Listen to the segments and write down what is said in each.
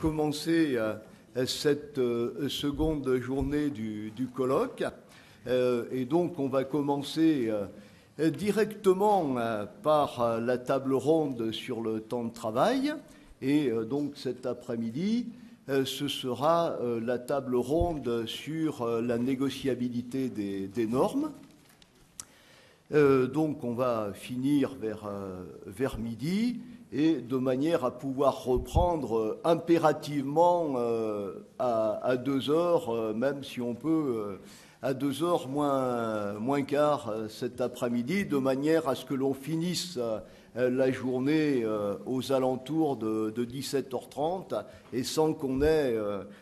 Commencer cette seconde journée du colloque. Et donc on va commencer directement par la table ronde sur le temps de travail. Et donc cet après-midi, ce sera la table ronde sur la négociabilité des normes. Donc on va finir vers midi, et de manière à pouvoir reprendre impérativement à 2 heures, même si on peut à 2 heures moins quart cet après-midi, de manière à ce que l'on finisse la journée aux alentours de 17h30 et sans qu'on ait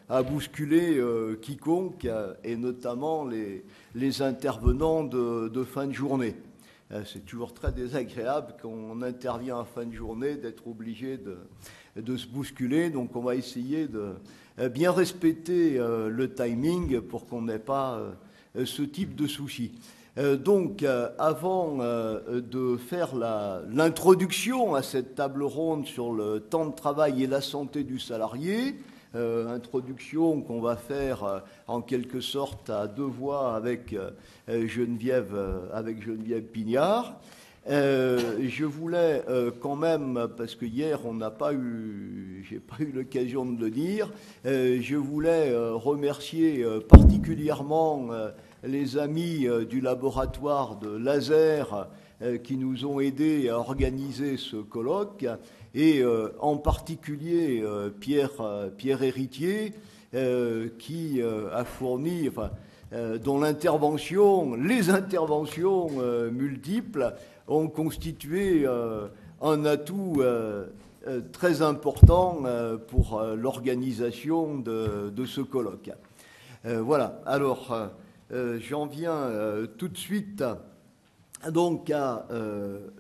à bousculer quiconque, et notamment les intervenants de fin de journée. C'est toujours très désagréable quand on intervient en fin de journée d'être obligé de se bousculer. Donc on va essayer de bien respecter le timing pour qu'on n'ait pas ce type de soucis. Donc avant de faire l'introduction à cette table ronde sur le temps de travail et la santé du salarié, introduction qu'on va faire en quelque sorte à 2 voix avec Geneviève Pignard. Je voulais quand même, parce que hier j'ai pas eu l'occasion de le dire, je voulais remercier particulièrement les amis du laboratoire de laser qui nous ont aidés à organiser ce colloque, et en particulier Pierre Héritier, qui a fourni, dont les interventions multiples ont constitué un atout très important pour l'organisation de ce colloque. Voilà, alors j'en viens tout de suite donc à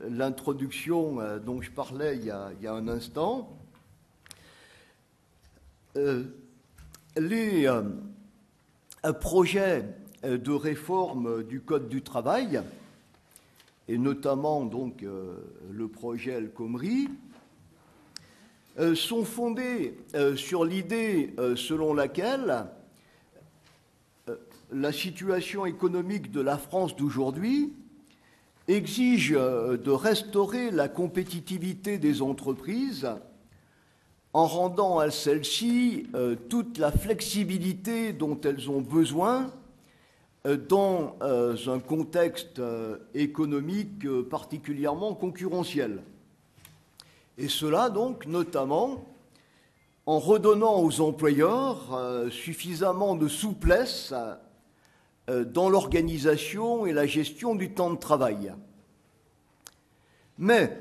l'introduction dont je parlais il y a un instant. Les projets de réforme du Code du travail, et notamment donc le projet El Khomri, sont fondés sur l'idée selon laquelle la situation économique de la France d'aujourd'hui exige de restaurer la compétitivité des entreprises en rendant à celles-ci toute la flexibilité dont elles ont besoin dans un contexte économique particulièrement concurrentiel. Et cela donc notamment en redonnant aux employeurs suffisamment de souplesse dans l'organisation et la gestion du temps de travail. Mais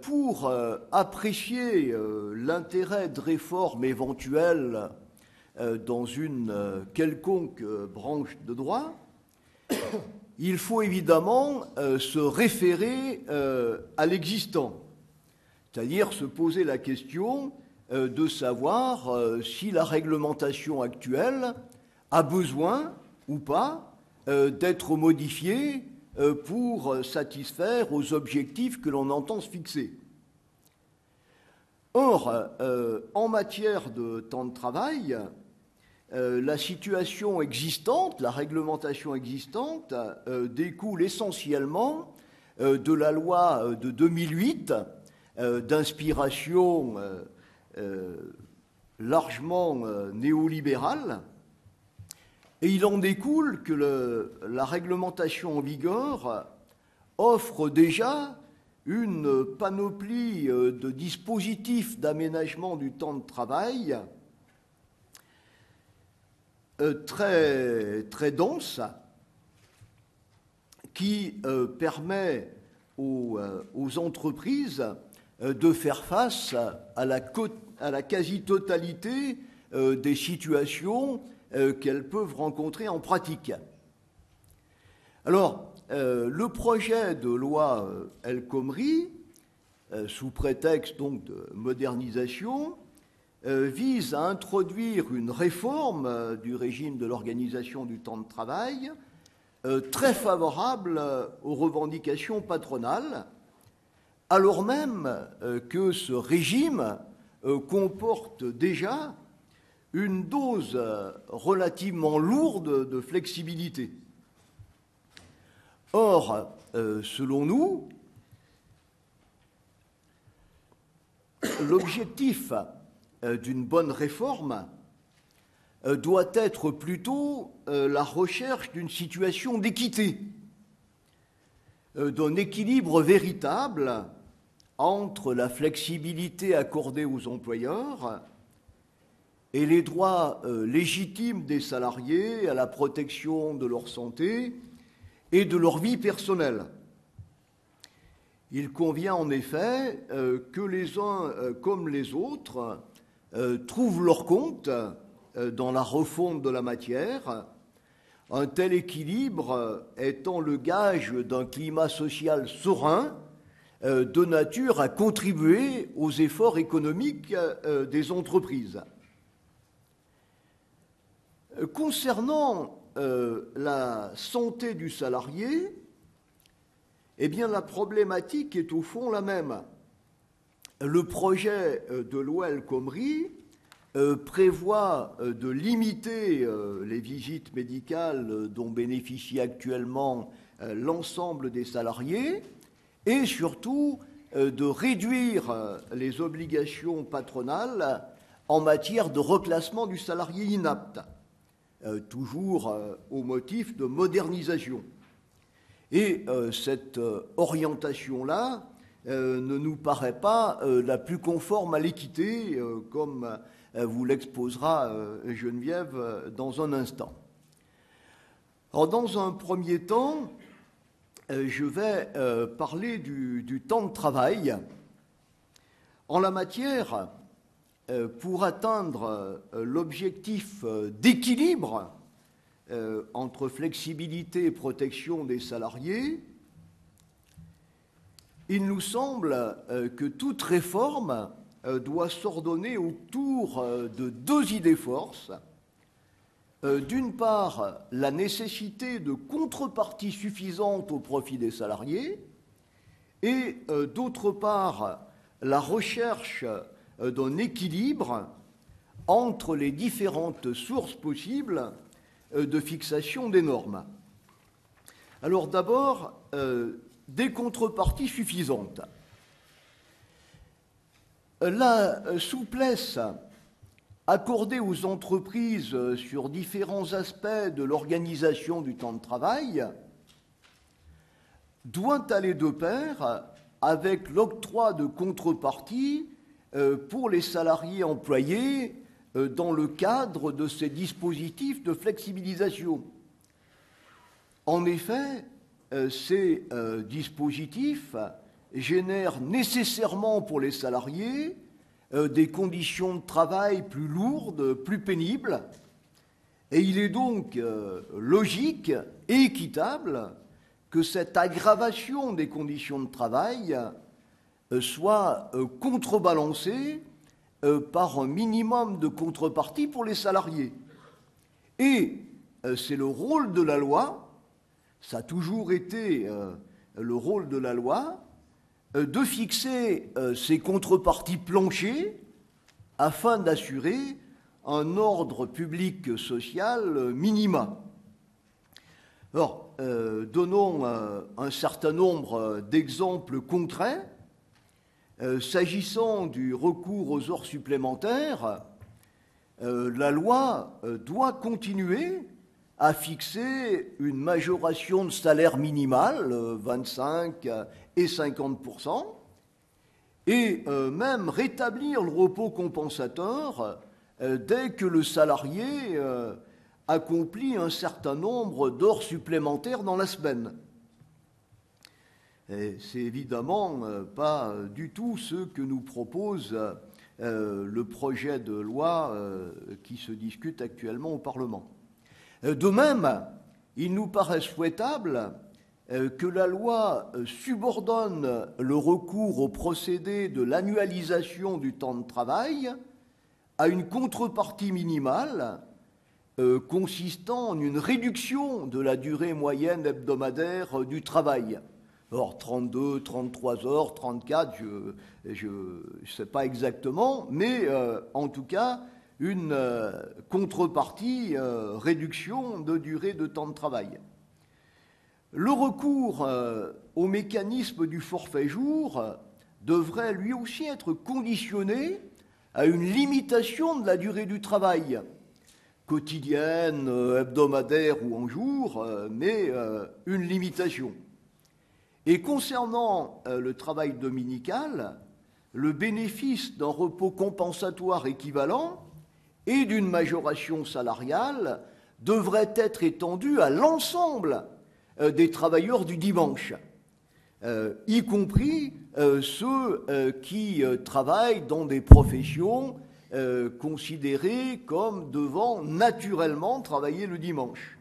pour apprécier l'intérêt de réformes éventuelles dans une quelconque branche de droit, il faut évidemment se référer à l'existant, c'est-à-dire se poser la question de savoir si la réglementation actuelle a besoin ou pas d'être modifiée pour satisfaire aux objectifs que l'on entend se fixer. Or, en matière de temps de travail, la situation existante, la réglementation existante, découle essentiellement de la loi de 2008, d'inspiration largement néolibérale, et il en découle que la réglementation en vigueur offre déjà une panoplie de dispositifs d'aménagement du temps de travail très, très dense, qui permet aux entreprises de faire face à la quasi-totalité des situations qu'elles peuvent rencontrer en pratique. Alors, le projet de loi El Khomri, sous prétexte donc de modernisation, vise à introduire une réforme du régime de l'organisation du temps de travail très favorable aux revendications patronales, alors même que ce régime comporte déjà une dose relativement lourde de flexibilité. Or, selon nous, l'objectif d'une bonne réforme doit être plutôt la recherche d'une situation d'équité, d'un équilibre véritable entre la flexibilité accordée aux employeurs et les droits légitimes des salariés à la protection de leur santé et de leur vie personnelle. Il convient en effet que les uns comme les autres trouvent leur compte dans la refonte de la matière, un tel équilibre étant le gage d'un climat social serein de nature à contribuer aux efforts économiques des entreprises. Concernant la santé du salarié, eh bien, la problématique est au fond la même. Le projet de loi El Khomri prévoit de limiter les visites médicales dont bénéficie actuellement l'ensemble des salariés et surtout de réduire les obligations patronales en matière de reclassement du salarié inapte, toujours au motif de modernisation. Et cette orientation-là ne nous paraît pas la plus conforme à l'équité, comme vous l'exposera Geneviève dans un instant. Alors, dans un premier temps, je vais parler du temps de travail. En la matière, pour atteindre l'objectif d'équilibre entre flexibilité et protection des salariés, il nous semble que toute réforme doit s'ordonner autour de deux idées forces. D'une part, la nécessité de contreparties suffisantes au profit des salariés et d'autre part, la recherche d'un équilibre entre les différentes sources possibles de fixation des normes. Alors d'abord, des contreparties suffisantes. La souplesse accordée aux entreprises sur différents aspects de l'organisation du temps de travail doit aller de pair avec l'octroi de contreparties pour les salariés employés dans le cadre de ces dispositifs de flexibilisation. En effet, ces dispositifs génèrent nécessairement pour les salariés des conditions de travail plus lourdes, plus pénibles, et il est donc logique et équitable que cette aggravation des conditions de travail soit contrebalancée par un minimum de contrepartie pour les salariés. Et c'est le rôle de la loi, ça a toujours été le rôle de la loi, de fixer ces contreparties planchers afin d'assurer un ordre public social minima. Alors, donnons un certain nombre d'exemples concrets. S'agissant du recours aux heures supplémentaires, la loi doit continuer à fixer une majoration de salaire minimale, 25 et 50%, et même rétablir le repos compensateur dès que le salarié accomplit un certain nombre d'heures supplémentaires dans la semaine. C'est évidemment pas du tout ce que nous propose le projet de loi qui se discute actuellement au Parlement. De même, il nous paraît souhaitable que la loi subordonne le recours au procédé de l'annualisation du temps de travail à une contrepartie minimale consistant en une réduction de la durée moyenne hebdomadaire du travail, Alors 32, 33 heures, 34, je ne sais pas exactement, mais en tout cas, une contrepartie, réduction de durée de temps de travail. Le recours au mécanisme du forfait jour devrait lui aussi être conditionné à une limitation de la durée du travail, quotidienne, hebdomadaire ou en jour, mais une limitation. Et concernant le travail dominical, le bénéfice d'un repos compensatoire équivalent et d'une majoration salariale devrait être étendu à l'ensemble des travailleurs du dimanche, y compris ceux qui travaillent dans des professions considérées comme devant naturellement travailler le dimanche.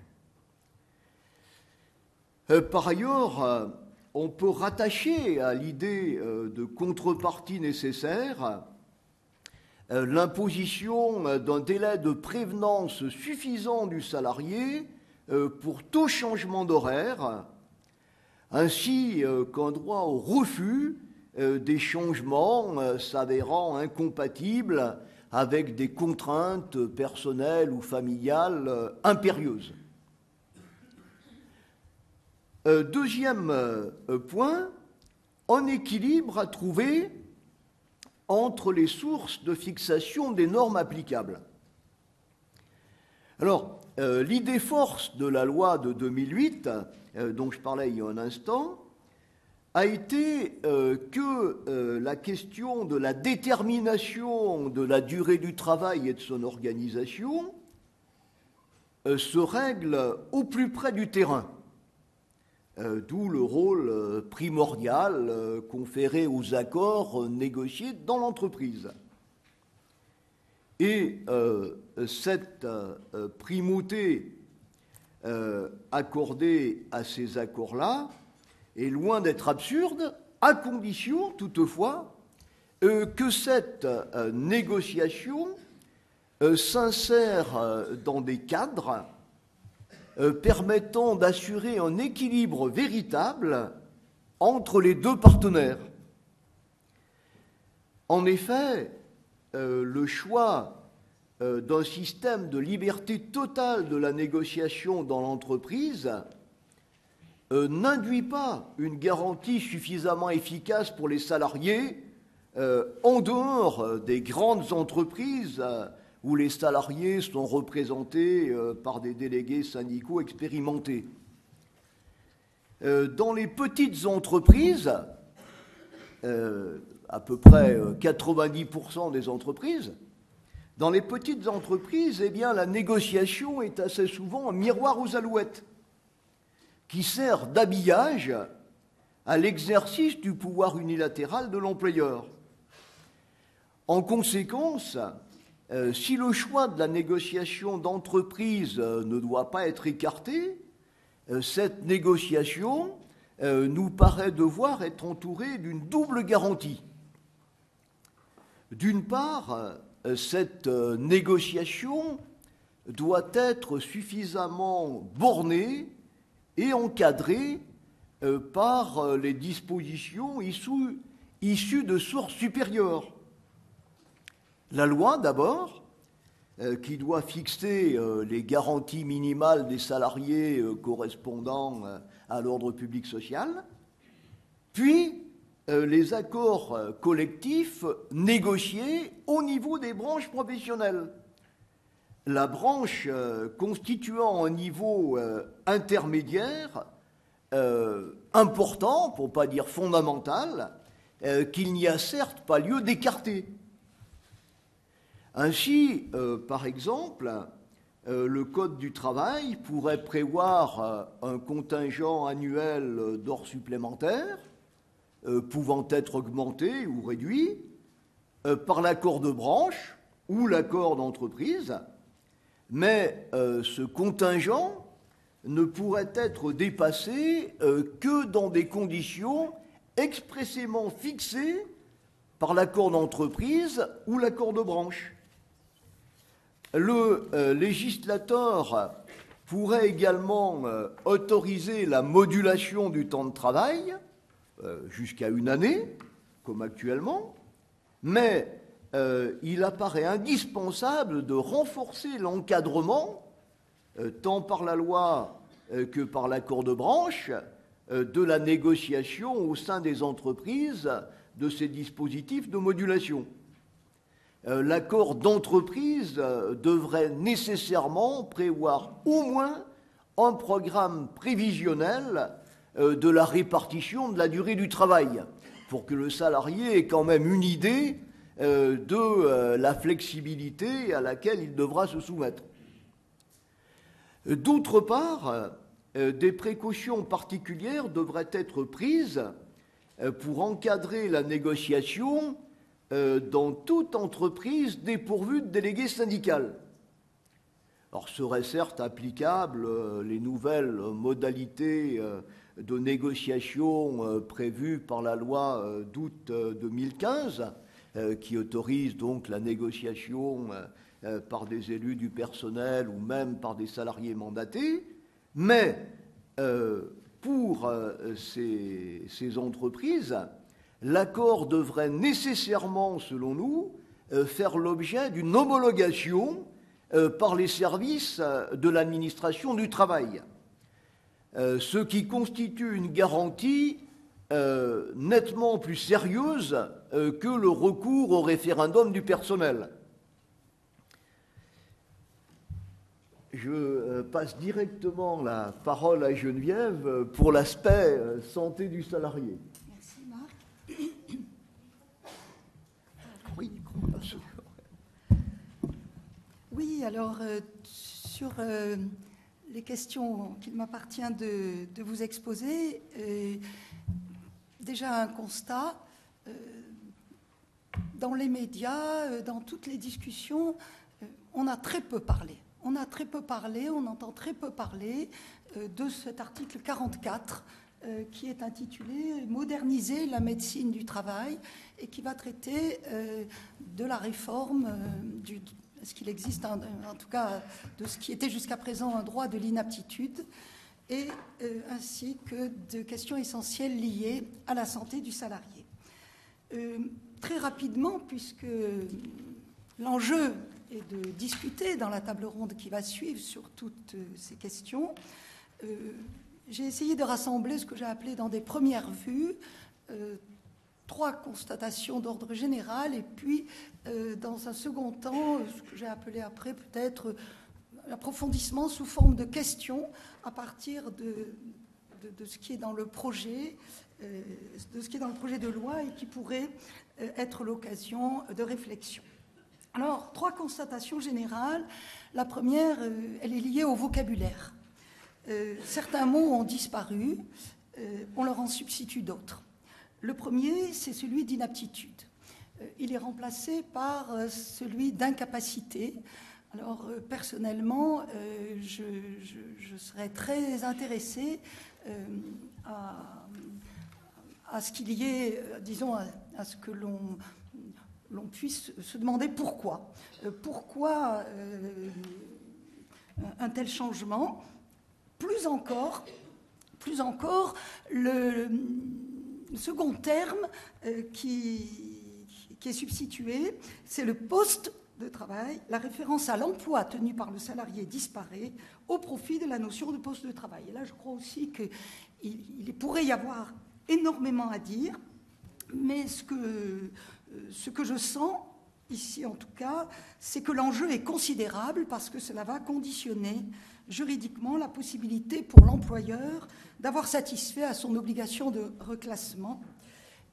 Par ailleurs, on peut rattacher à l'idée de contrepartie nécessaire l'imposition d'un délai de prévenance suffisant du salarié pour tout changement d'horaire, ainsi qu'un droit au refus des changements s'avérant incompatibles avec des contraintes personnelles ou familiales impérieuses. Deuxième point, un équilibre à trouver entre les sources de fixation des normes applicables. Alors, l'idée force de la loi de 2008, dont je parlais il y a un instant, a été que la question de la détermination de la durée du travail et de son organisation se règle au plus près du terrain. D'où le rôle primordial conféré aux accords négociés dans l'entreprise. Et cette primauté accordée à ces accords-là est loin d'être absurde, à condition toutefois que cette négociation s'insère dans des cadres permettant d'assurer un équilibre véritable entre les deux partenaires. En effet, le choix d'un système de liberté totale de la négociation dans l'entreprise n'induit pas une garantie suffisamment efficace pour les salariés en dehors des grandes entreprises où les salariés sont représentés par des délégués syndicaux expérimentés. Dans les petites entreprises, à peu près 90% des entreprises, dans les petites entreprises, eh bien, la négociation est assez souvent un miroir aux alouettes qui sert d'habillage à l'exercice du pouvoir unilatéral de l'employeur. En conséquence, si le choix de la négociation d'entreprise ne doit pas être écarté, cette négociation nous paraît devoir être entourée d'une double garantie. D'une part, cette négociation doit être suffisamment bornée et encadrée par les dispositions issues de sources supérieures. La loi, d'abord, qui doit fixer les garanties minimales des salariés correspondant à l'ordre public social, puis les accords collectifs négociés au niveau des branches professionnelles. La branche constituant un niveau intermédiaire important, pour ne pas dire fondamental, qu'il n'y a certes pas lieu d'écarter. Ainsi, par exemple, le Code du travail pourrait prévoir un contingent annuel d'heures supplémentaires pouvant être augmenté ou réduit par l'accord de branche ou l'accord d'entreprise, mais ce contingent ne pourrait être dépassé que dans des conditions expressément fixées par l'accord d'entreprise ou l'accord de branche. Le législateur pourrait également autoriser la modulation du temps de travail jusqu'à 1 année, comme actuellement, mais il apparaît indispensable de renforcer l'encadrement, tant par la loi que par l'accord de branche, de la négociation au sein des entreprises de ces dispositifs de modulation. L'accord d'entreprise devrait nécessairement prévoir au moins un programme prévisionnel de la répartition de la durée du travail, pour que le salarié ait quand même une idée de la flexibilité à laquelle il devra se soumettre. D'autre part, des précautions particulières devraient être prises pour encadrer la négociation dans toute entreprise dépourvue de délégué syndical. Alors seraient certes applicables les nouvelles modalités de négociation prévues par la loi d'août 2015, qui autorise donc la négociation par des élus du personnel ou même par des salariés mandatés, mais pour ces entreprises, l'accord devrait nécessairement, selon nous, faire l'objet d'une homologation par les services de l'administration du travail, ce qui constitue une garantie nettement plus sérieuse que le recours au référendum du personnel. Je passe directement la parole à Geneviève pour l'aspect santé du salarié. Merci Marc. Oui, alors sur les questions qu'il m'appartient de vous exposer, déjà un constat, dans les médias, dans toutes les discussions, on a très peu parlé. On entend très peu parler de cet article 44 qui est intitulé « Moderniser la médecine du travail » et qui va traiter de la réforme, ce qu'il existe en tout cas de ce qui était jusqu'à présent un droit de l'inaptitude, et ainsi que de questions essentielles liées à la santé du salarié. Très rapidement, puisque l'enjeu est de discuter dans la table ronde qui va suivre sur toutes ces questions, j'ai essayé de rassembler ce que j'ai appelé dans des premières vues 3 constatations d'ordre général et puis dans un second temps, ce que j'ai appelé après peut-être l'approfondissement sous forme de questions à partir de ce qui est dans le projet, de loi et qui pourrait être l'occasion de réflexion. Alors, 3 constatations générales. La première, elle est liée au vocabulaire. Certains mots ont disparu, on leur en substitue d'autres. Le premier, c'est celui d'inaptitude. Il est remplacé par celui d'incapacité. Alors, personnellement, je serais très intéressée à ce qu'il y ait, disons, à ce que l'on puisse se demander pourquoi. Pourquoi un tel changement ? Plus encore, le second terme qui est substitué, c'est le poste de travail. La référence à l'emploi tenu par le salarié disparaît au profit de la notion de poste de travail. Et là, je crois aussi qu'il pourrait y avoir énormément à dire, mais ce que je sens, ici en tout cas, c'est que l'enjeu est considérable parce que cela va conditionner juridiquement la possibilité pour l'employeur d'avoir satisfait à son obligation de reclassement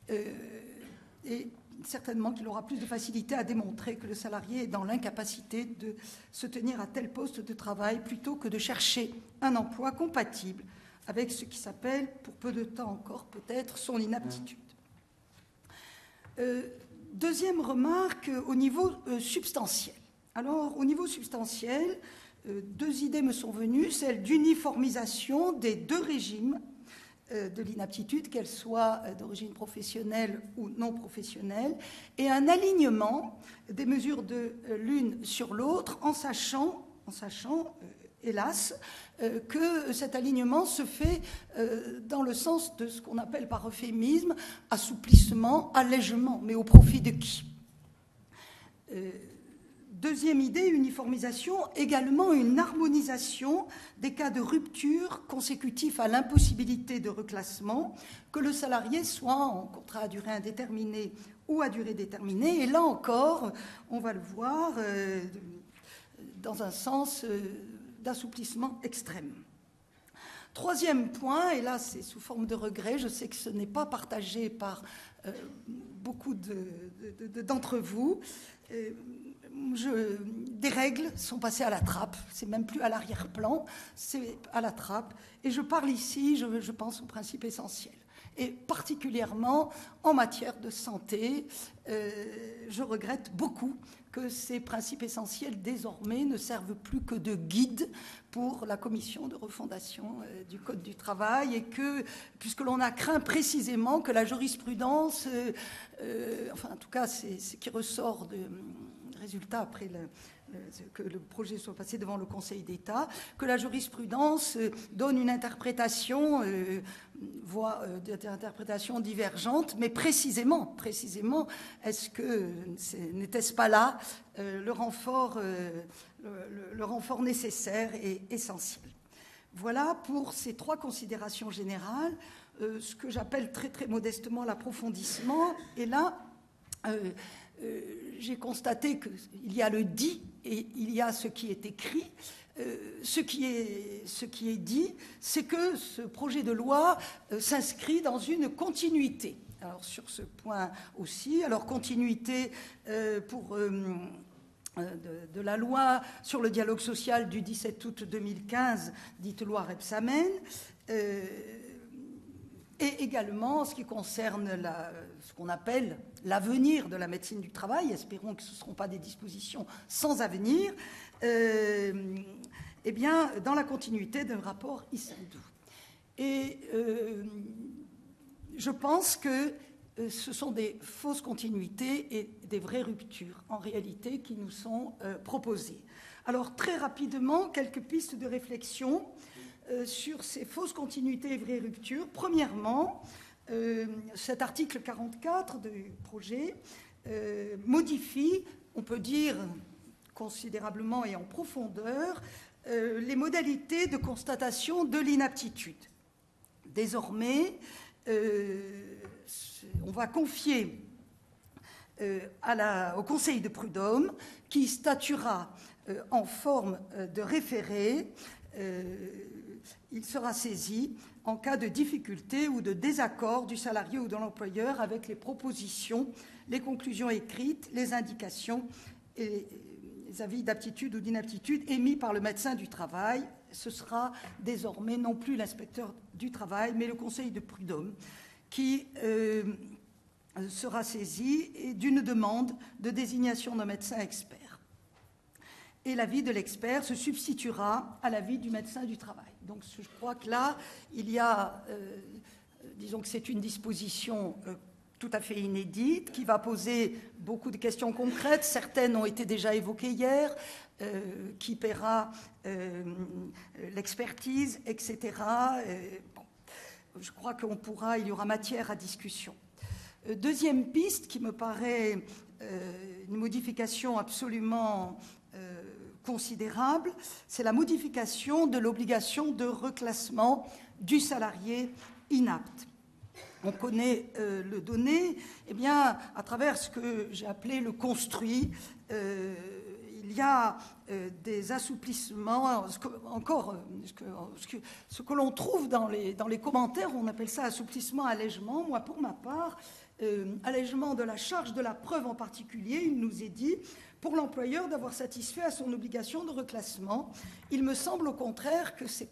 et certainement qu'il aura plus de facilité à démontrer que le salarié est dans l'incapacité de se tenir à tel poste de travail plutôt que de chercher un emploi compatible avec ce qui s'appelle, pour peu de temps encore peut-être, son inaptitude. Deuxième remarque au niveau substantiel. Alors, au niveau substantiel, 2 idées me sont venues, celle d'uniformisation des 2 régimes de l'inaptitude, qu'elle soit d'origine professionnelle ou non professionnelle, et un alignement des mesures de l'une sur l'autre en sachant hélas, que cet alignement se fait dans le sens de ce qu'on appelle par euphémisme assouplissement, allègement, mais au profit de qui? Deuxième idée, uniformisation, également une harmonisation des cas de rupture consécutifs à l'impossibilité de reclassement, que le salarié soit en contrat à durée indéterminée ou à durée déterminée. Et là encore, on va le voir dans un sens d'assouplissement extrême. Troisième point, et là c'est sous forme de regret, je sais que ce n'est pas partagé par beaucoup d'entre vous, des règles sont passées à la trappe, c'est même plus à l'arrière-plan, c'est à la trappe. Et je parle ici, je pense aux principes essentiels. Et particulièrement en matière de santé, je regrette beaucoup que ces principes essentiels désormais ne servent plus que de guide pour la commission de refondation du Code du travail et que, puisque l'on a craint précisément que la jurisprudence, enfin en tout cas c'est ce qui ressort de résultat après que le projet soit passé devant le Conseil d'État, que la jurisprudence donne une interprétation, d'interprétation divergente, mais précisément, n'était-ce pas là le renfort nécessaire et essentiel? Voilà pour ces trois considérations générales, ce que j'appelle très très modestement l'approfondissement. Et là, j'ai constaté qu'il y a le dit et il y a ce qui est écrit. Ce qui est dit, c'est que ce projet de loi s'inscrit dans une continuité. Alors sur ce point aussi, alors continuité de la loi sur le dialogue social du 17 août 2015, dite loi Rebsamen, et également en ce qui concerne ce qu'on appelle l'avenir de la médecine du travail, espérons que ce ne seront pas des dispositions sans avenir, eh bien, dans la continuité d'un rapport Issandou. Et je pense que ce sont des fausses continuités et des vraies ruptures, en réalité, qui nous sont proposées. Alors, très rapidement, quelques pistes de réflexion sur ces fausses continuités et vraies ruptures. Premièrement, cet article 44 du projet modifie, on peut dire considérablement et en profondeur, les modalités de constatation de l'inaptitude. Désormais, on va confier au Conseil de prud'homme, qui statuera en forme de référé. Il sera saisi en cas de difficulté ou de désaccord du salarié ou de l'employeur avec les propositions, les conclusions écrites, les indications et les avis d'aptitude ou d'inaptitude émis par le médecin du travail. Ce sera désormais non plus l'inspecteur du travail, mais le Conseil de prud'homme qui sera saisi d'une demande de désignation d'un médecin expert. Et l'avis de l'expert se substituera à l'avis du médecin du travail. Donc je crois que là, il y a, disons que c'est une disposition tout à fait inédite, qui va poser beaucoup de questions concrètes. Certaines ont été déjà évoquées hier. Qui paiera l'expertise, etc. Bon, je crois il y aura matière à discussion. Deuxième piste qui me paraît une modification absolument considérable, c'est la modification de l'obligation de reclassement du salarié inapte. On connaît le donné, eh bien, à travers ce que j'ai appelé le construit, il y a des assouplissements, ce que l'on trouve dans les commentaires, on appelle ça assouplissement, allègement. Moi, pour ma part, allègement de la charge de la preuve en particulier, il nous est dit, pour l'employeur d'avoir satisfait à son obligation de reclassement. Il me semble au contraire que c'est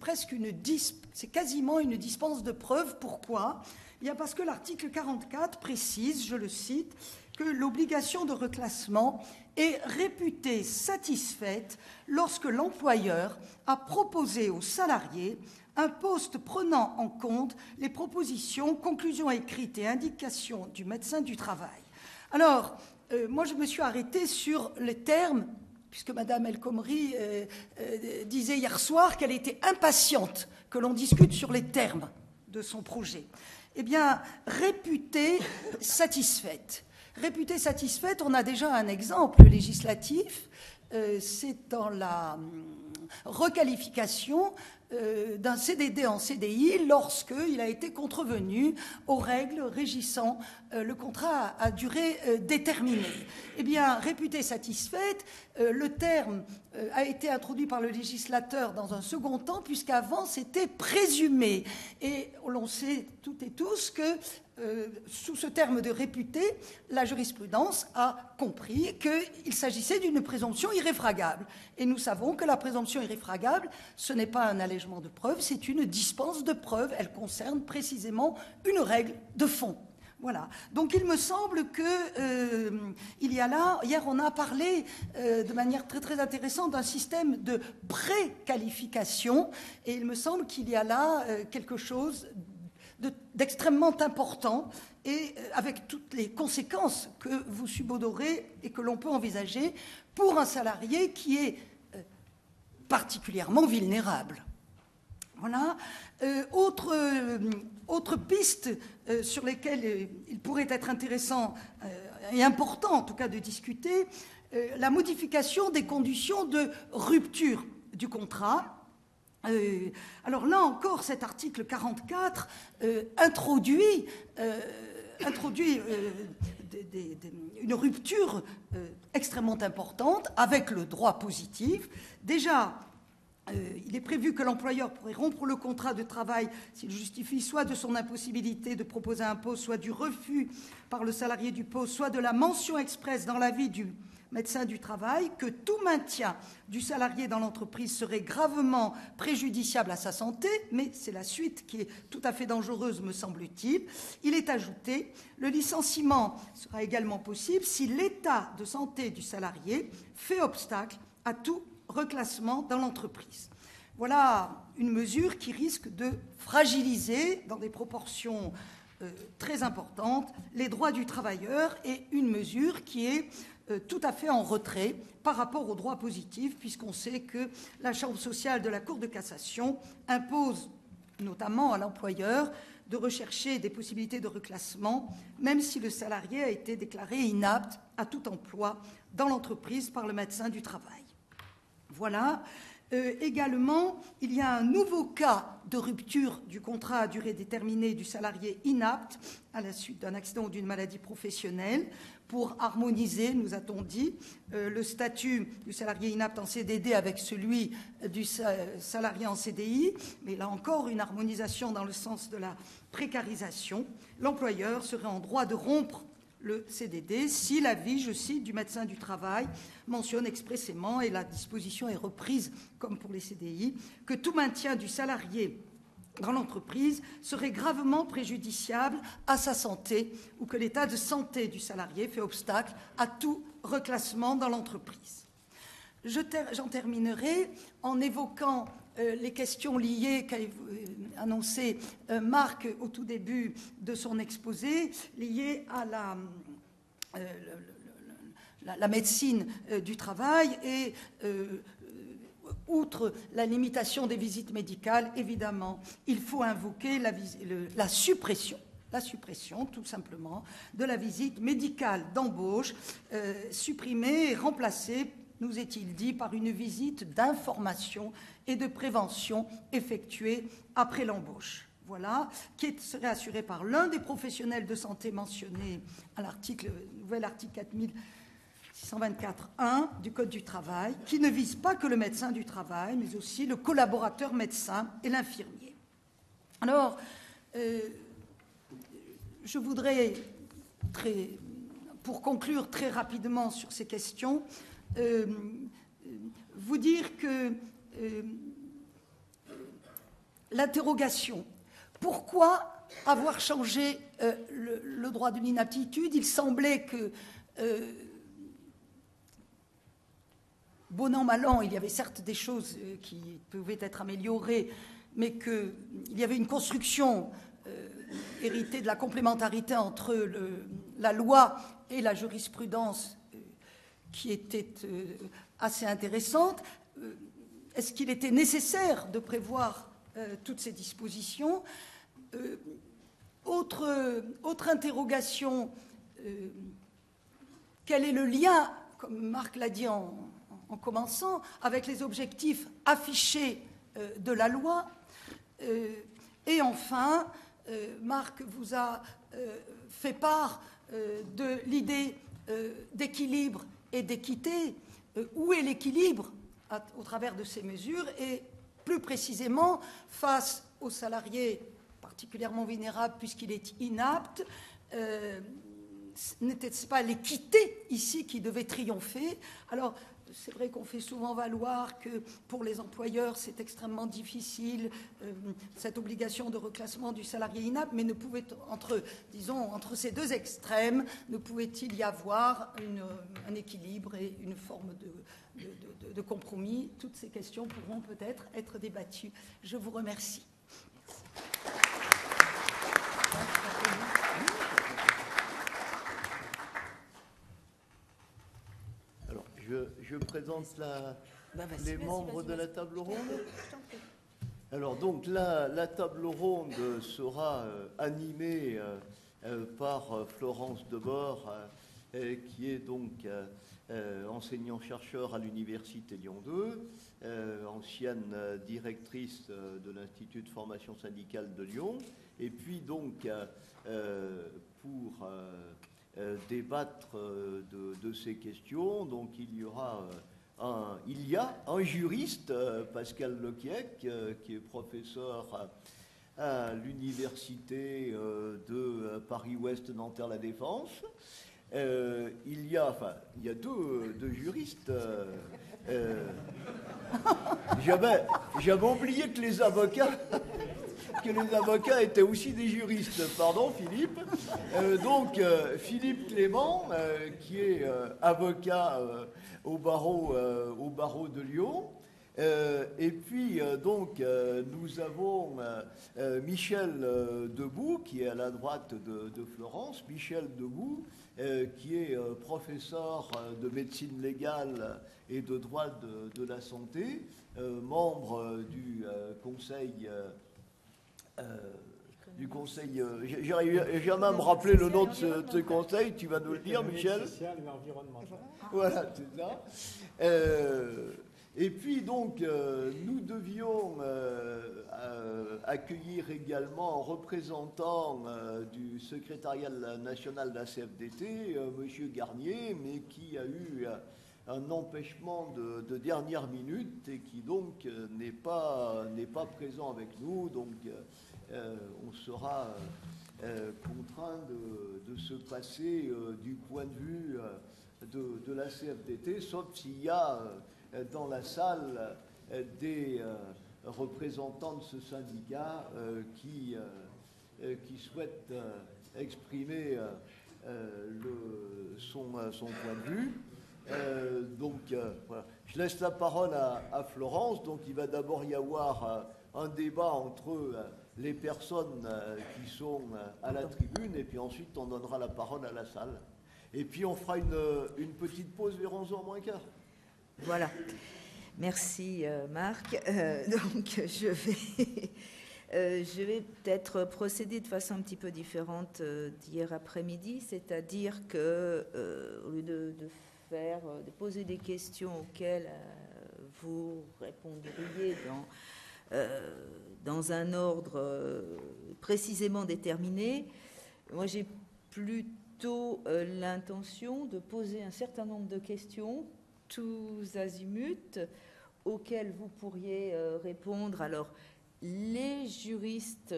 quasiment une dispense de preuve. Pourquoi ? Eh bien parce que l'article 44 précise, je le cite, que l'obligation de reclassement est réputée satisfaite lorsque l'employeur a proposé au salarié un poste prenant en compte les propositions, conclusions écrites et indications du médecin du travail. Alors, moi, je me suis arrêtée sur les termes puisque Madame El Khomri disait hier soir qu'elle était impatiente que l'on discute sur les termes de son projet. Eh bien, réputée satisfaite. Réputée satisfaite, on a déjà un exemple législatif, c'est dans la requalification d'un CDD en CDI lorsqu'il a été contrevenu aux règles régissant le contrat à durée déterminée. Eh bien, réputée satisfaite, le terme a été introduit par le législateur dans un second temps, puisqu'avant c'était présumé. Et l'on sait toutes et tous que sous ce terme de réputé, la jurisprudence a compris qu'il s'agissait d'une présomption irréfragable. Et nous savons que la présomption irréfragable, ce n'est pas un allègement de preuve, c'est une dispense de preuve. Elle concerne précisément une règle de fond. Voilà. Donc il me semble que il y a là, hier on a parlé de manière très très intéressante d'un système de préqualification, et il me semble qu'il y a là quelque chose d'extrêmement important, et avec toutes les conséquences que vous subodorez et que l'on peut envisager pour un salarié qui est particulièrement vulnérable. Voilà. Autre piste sur lesquelles il pourrait être intéressant et important en tout cas de discuter, la modification des conditions de rupture du contrat. Alors là encore, cet article 44 introduit une rupture extrêmement importante avec le droit positif. Déjà, il est prévu que l'employeur pourrait rompre le contrat de travail s'il justifie soit de son impossibilité de proposer un poste, soit du refus par le salarié du poste, soit de la mention expresse dans l'avis du médecin du travail que tout maintien du salarié dans l'entreprise serait gravement préjudiciable à sa santé, mais c'est la suite qui est tout à fait dangereuse, me semble-t-il. Il est ajouté, le licenciement sera également possible si l'état de santé du salarié fait obstacle à tout reclassement dans l'entreprise. Voilà une mesure qui risque de fragiliser dans des proportions très importantes les droits du travailleur, et une mesure qui est tout à fait en retrait par rapport au droit positif, puisqu'on sait que la Chambre sociale de la Cour de cassation impose notamment à l'employeur de rechercher des possibilités de reclassement, même si le salarié a été déclaré inapte à tout emploi dans l'entreprise par le médecin du travail. Voilà. Également, il y a un nouveau cas de rupture du contrat à durée déterminée du salarié inapte à la suite d'un accident ou d'une maladie professionnelle, pour harmoniser, nous a-t-on dit, le statut du salarié inapte en CDD avec celui du salarié en CDI, mais là encore une harmonisation dans le sens de la précarisation. L'employeur serait en droit de rompre le CDD si l'avis, je cite, du médecin du travail mentionne expressément, et la disposition est reprise comme pour les CDI, que tout maintien du salarié dans l'entreprise serait gravement préjudiciable à sa santé, ou que l'état de santé du salarié fait obstacle à tout reclassement dans l'entreprise. J'en terminerai en évoquant les questions liées qu'a annoncé Marc au tout début de son exposé, liées à la médecine du travail, et outre la limitation des visites médicales, évidemment, il faut invoquer la suppression tout simplement de la visite médicale d'embauche, supprimée et remplacée, nous est-il dit, par une visite d'information et de prévention effectuée après l'embauche. Voilà, qui serait assurée par l'un des professionnels de santé mentionnés à nouvel article 4624.1 du Code du travail, qui ne vise pas que le médecin du travail, mais aussi le collaborateur médecin et l'infirmier. Alors, je voudrais, pour conclure très rapidement sur ces questions, vous dire que l'interrogation, pourquoi avoir changé le droit de l'inaptitude? Il semblait que, bon an, mal an, il y avait certes des choses qui pouvaient être améliorées, mais qu'il y avait une construction héritée de la complémentarité entre la loi et la jurisprudence qui était assez intéressante. Est-ce qu'il était nécessaire de prévoir toutes ces dispositions? Autre interrogation, quel est le lien, comme Marc l'a dit en commençant, avec les objectifs affichés de la loi? Et enfin, Marc vous a fait part de l'idée d'équilibre et d'équité. Où est l'équilibre au travers de ces mesures et plus précisément face aux salariés particulièrement vulnérables puisqu'il est inapte? N'était-ce pas l'équité ici qui devait triompher? Alors, c'est vrai qu'on fait souvent valoir que pour les employeurs, c'est extrêmement difficile, cette obligation de reclassement du salarié inapte, mais ne pouvait, entre ces deux extrêmes, ne pouvait-il y avoir un équilibre et une forme de compromis? Toutes ces questions pourront peut-être être débattues. Je vous remercie. Je présente les membres de la table ronde. Alors donc la table ronde sera animée par Florence Debord, qui est donc enseignant-chercheur à l'Université Lyon 2, ancienne directrice de l'Institut de formation syndicale de Lyon, et puis donc pour débattre de ces questions. Donc il y a un juriste, Pascal Lequiec, qui est professeur à l'université de Paris-Ouest Nanterre-La Défense. Il y a deux juristes. J'avais oublié que les avocats étaient aussi des juristes. Pardon, Philippe. Donc, Philippe Clément, qui est avocat au barreau de Lyon. Et puis, nous avons Michel Debout, qui est à la droite de Florence. Michel Debout, qui est professeur de médecine légale et de droit de la santé, membre du conseil... j'arrive jamais à me rappeler le nom de ce conseil, tu vas nous le dire, Michel. Social et environnemental. Voilà, c'est ça. Et puis donc, nous devions accueillir également un représentant du secrétariat national de la CFDT, M. Garnier, mais qui a eu un empêchement de dernière minute et qui donc n'est pas présent avec nous. Donc, on sera contraint de se passer du point de vue de la CFDT, sauf s'il y a dans la salle des représentants de ce syndicat qui souhaitent exprimer son point de vue. Voilà. Je laisse la parole à Florence. Donc il va d'abord y avoir un débat entre les personnes qui sont à la tribune, et puis ensuite on donnera la parole à la salle. Et puis on fera une petite pause vers 11h moins quart. Voilà. Merci Marc. Donc je vais peut-être procéder de façon un petit peu différente d'hier après-midi, c'est-à-dire que au lieu de poser des questions auxquelles vous répondriez dans un ordre précisément déterminé, moi j'ai plutôt l'intention de poser un certain nombre de questions tous azimuts auxquels vous pourriez répondre. Alors, les juristes,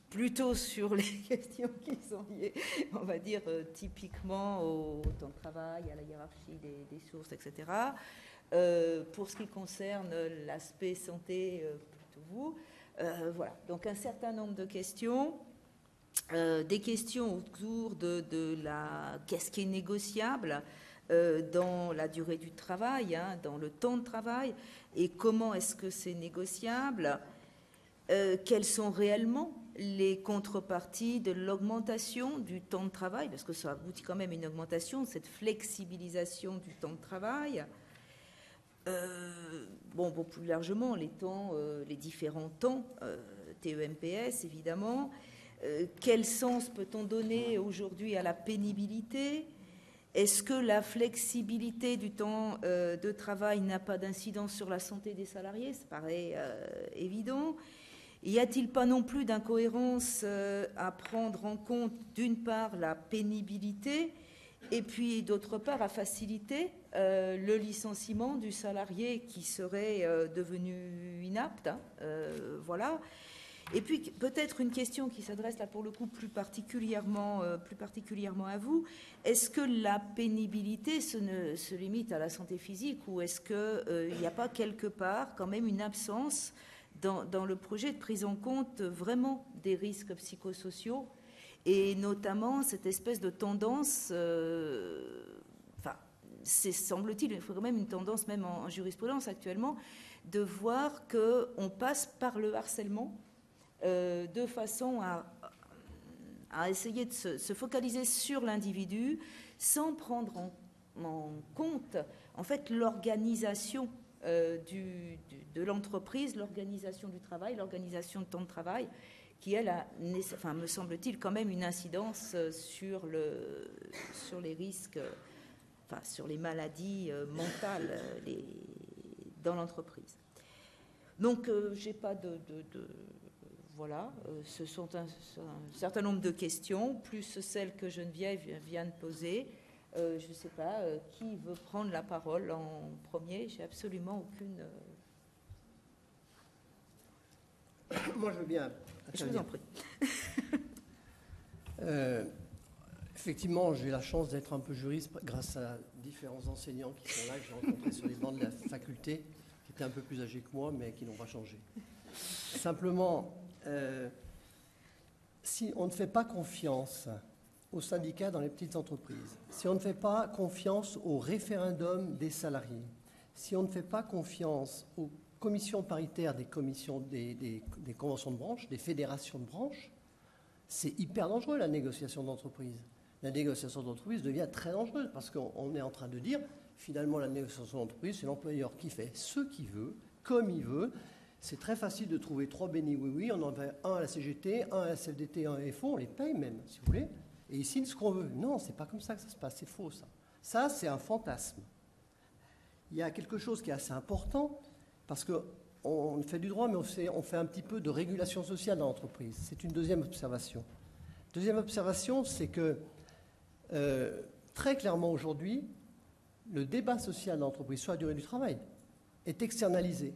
plutôt sur les questions qui sont liées, on va dire, typiquement au temps de travail, à la hiérarchie des sources, etc. Pour ce qui concerne l'aspect santé, plutôt vous. Voilà, donc un certain nombre de questions. Des questions autour de qu'est-ce qui est négociable dans la durée du travail, dans le temps de travail, et comment est-ce que c'est négociable, quels sont réellement les contreparties de l'augmentation du temps de travail, parce que ça aboutit quand même à une augmentation, cette flexibilisation du temps de travail. Bon, plus largement, les différents temps, TEMPS évidemment. Quel sens peut-on donner aujourd'hui à la pénibilité ? Est-ce que la flexibilité du temps de travail n'a pas d'incidence sur la santé des salariés ? Ça paraît évident. Y a-t-il pas non plus d'incohérence à prendre en compte, d'une part, la pénibilité et puis, d'autre part, à faciliter le licenciement du salarié qui serait devenu inapte, voilà. Et puis, peut-être une question qui s'adresse là, pour le coup, plus particulièrement à vous. Est-ce que la pénibilité se limite à la santé physique ou est-ce qu'il n'y a pas quelque part quand même une absence dans le projet de prise en compte vraiment des risques psychosociaux et notamment cette espèce de tendance, semble-t-il, il faut quand même une tendance même en jurisprudence actuellement, de voir qu'on passe par le harcèlement de façon à essayer de se focaliser sur l'individu sans prendre en compte en fait l'organisation de l'entreprise, l'organisation du travail, l'organisation de temps de travail, qui, elle, me semble-t-il, quand même une incidence sur les risques, sur les maladies mentales dans l'entreprise. Donc, j'ai pas voilà, ce sont un certain nombre de questions, plus celles que Geneviève vient de poser. Je ne sais pas, qui veut prendre la parole en premier ? J'ai absolument aucune... Moi, je veux bien. Je vous en prie. Effectivement, j'ai la chance d'être un peu juriste grâce à différents enseignants qui sont là, que j'ai rencontrés sur les bancs de la faculté, qui étaient un peu plus âgés que moi, mais qui n'ont pas changé. Simplement, si on ne fait pas confiance aux syndicats dans les petites entreprises, si on ne fait pas confiance au référendum des salariés, si on ne fait pas confiance aux commissions paritaires des conventions de branche, des fédérations de branche, c'est hyper dangereux la négociation d'entreprise. La négociation d'entreprise devient très dangereuse parce qu'on est en train de dire, finalement, la négociation d'entreprise, c'est l'employeur qui fait ce qu'il veut, comme il veut. C'est très facile de trouver 3 bénis oui-oui, on en a un à la CGT, un à la CFDT, un à FO, on les paye même, si vous voulez, et ils signent ce qu'on veut. Non, c'est pas comme ça que ça se passe, c'est faux ça. Ça, c'est un fantasme. Il y a quelque chose qui est assez important, parce qu'on fait du droit, mais on fait un petit peu de régulation sociale dans l'entreprise. C'est une deuxième observation. Deuxième observation, c'est que très clairement aujourd'hui, le débat social dans l'entreprise sur la durée du travail est externalisé.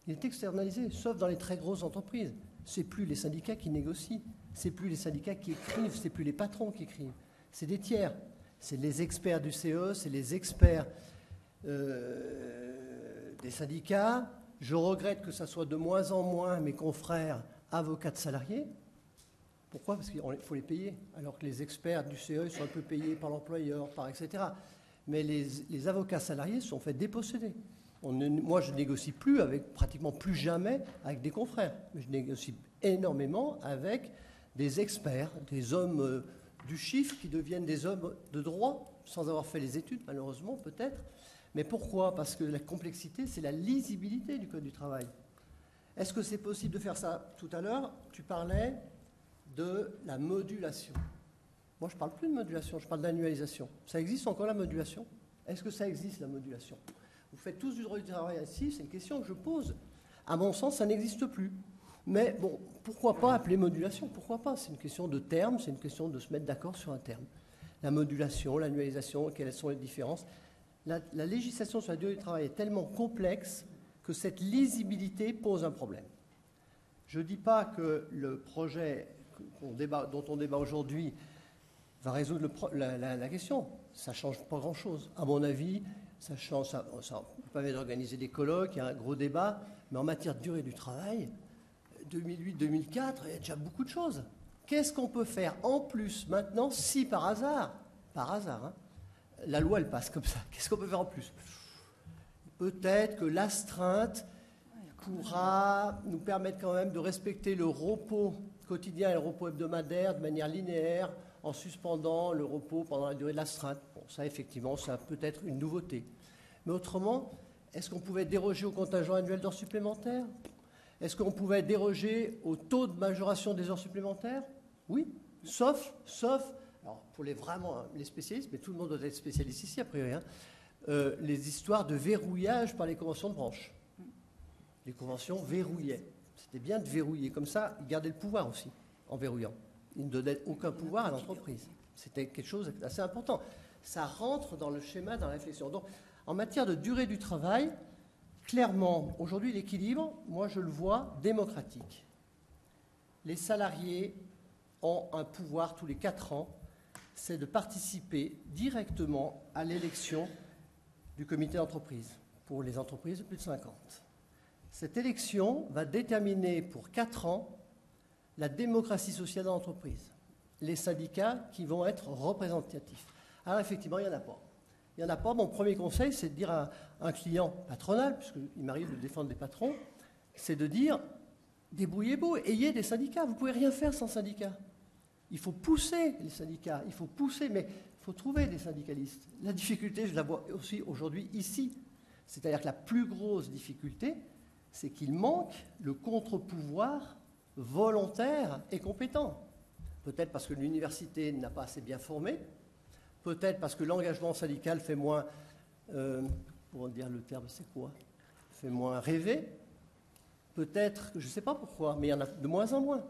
Il est externalisé, sauf dans les très grosses entreprises. Ce n'est plus les syndicats qui négocient, ce n'est plus les syndicats qui écrivent, ce n'est plus les patrons qui écrivent. C'est des tiers. C'est les experts du CE, c'est les experts des syndicats. Je regrette que ça soit de moins en moins mes confrères avocats de salariés. Pourquoi ? Parce qu'il faut les payer, alors que les experts du CE sont un peu payés par l'employeur, etc. Mais les avocats salariés sont faits déposséder. Moi, je ne négocie pratiquement plus jamais avec des confrères. Mais je négocie énormément avec des experts, des hommes du chiffre qui deviennent des hommes de droit, sans avoir fait les études, malheureusement, peut-être. Mais pourquoi ? Parce que la complexité, c'est la lisibilité du Code du travail. Est-ce que c'est possible de faire ça ? Tout à l'heure, tu parlais de la modulation. Moi, je ne parle plus de modulation, je parle d'annualisation. Ça existe encore la modulation ? Est-ce que ça existe, la modulation ? Vous faites tous du droit du travail ici, c'est une question que je pose. À mon sens, ça n'existe plus. Mais bon, pourquoi pas appeler modulation ? Pourquoi pas ? C'est une question de terme, c'est une question de se mettre d'accord sur un terme. La modulation, l'annualisation, quelles sont les différences ? La législation sur la durée du travail est tellement complexe que cette lisibilité pose un problème. Je ne dis pas que le projet dont on débat aujourd'hui va résoudre la question. Ça ne change pas grand-chose. À mon avis, ça permet d'organiser des colloques, il y a un gros débat, mais en matière de durée du travail, 2008-2004, il y a déjà beaucoup de choses. Qu'est-ce qu'on peut faire en plus maintenant si par hasard, hein, la loi elle passe comme ça, qu'est-ce qu'on peut faire en plus ? Peut-être que l'astreinte pourra nous permettre quand même de respecter le repos quotidien et le repos hebdomadaire de manière linéaire en suspendant le repos pendant la durée de l'astreinte. Bon, ça, effectivement, ça peut être une nouveauté. Mais autrement, est-ce qu'on pouvait déroger au contingent annuel d'heures supplémentaires? Est-ce qu'on pouvait déroger au taux de majoration des heures supplémentaires? Oui, sauf, alors pour les spécialistes, mais tout le monde doit être spécialiste ici, a priori, hein, les histoires de verrouillage par les conventions de branche. Les conventions verrouillaient. C'était bien de verrouiller. Comme ça, ils gardaient le pouvoir aussi, en verrouillant. Ils ne donnaient aucun pouvoir à l'entreprise. C'était quelque chose d'assez important. Ça rentre dans le schéma, dans la réflexion. Donc, en matière de durée du travail, clairement, aujourd'hui, l'équilibre, moi, je le vois démocratique. Les salariés ont un pouvoir tous les 4 ans, c'est de participer directement à l'élection du comité d'entreprise pour les entreprises de plus de 50. Cette élection va déterminer pour 4 ans la démocratie sociale dans l'entreprise, les syndicats qui vont être représentatifs. Alors effectivement, il n'y en a pas. Il n'y en a pas. Mon premier conseil, c'est de dire à un client patronal, puisqu'il m'arrive de défendre des patrons, c'est de dire, débrouillez-vous, ayez des syndicats. Vous ne pouvez rien faire sans syndicats. Il faut pousser les syndicats, il faut pousser, mais il faut trouver des syndicalistes. La difficulté, je la vois aussi aujourd'hui ici. C'est-à-dire que la plus grosse difficulté, c'est qu'il manque le contre-pouvoir volontaire et compétent. Peut-être parce que l'université n'a pas assez bien formé, peut-être parce que l'engagement syndical fait moins, pour dire le terme, c'est quoi? Fait moins rêver. Peut-être, je ne sais pas pourquoi, mais il y en a de moins en moins.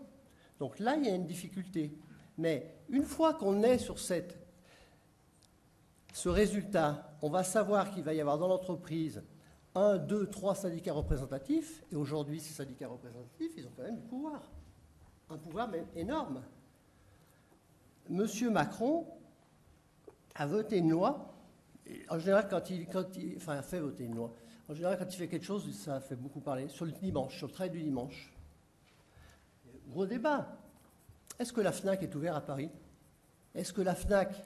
Donc là, il y a une difficulté. Mais une fois qu'on est sur ce résultat, on va savoir qu'il va y avoir dans l'entreprise 1, 2, 3 syndicats représentatifs. Et aujourd'hui, ces syndicats représentatifs, ils ont quand même du pouvoir. Un pouvoir même énorme. Monsieur Macron a voté une loi. En général, quand il fait voter une loi. En général, quand il fait quelque chose, ça fait beaucoup parler. Sur le dimanche, sur le travail du dimanche. Gros débat. Est-ce que la FNAC est ouverte à Paris? Est-ce que la FNAC,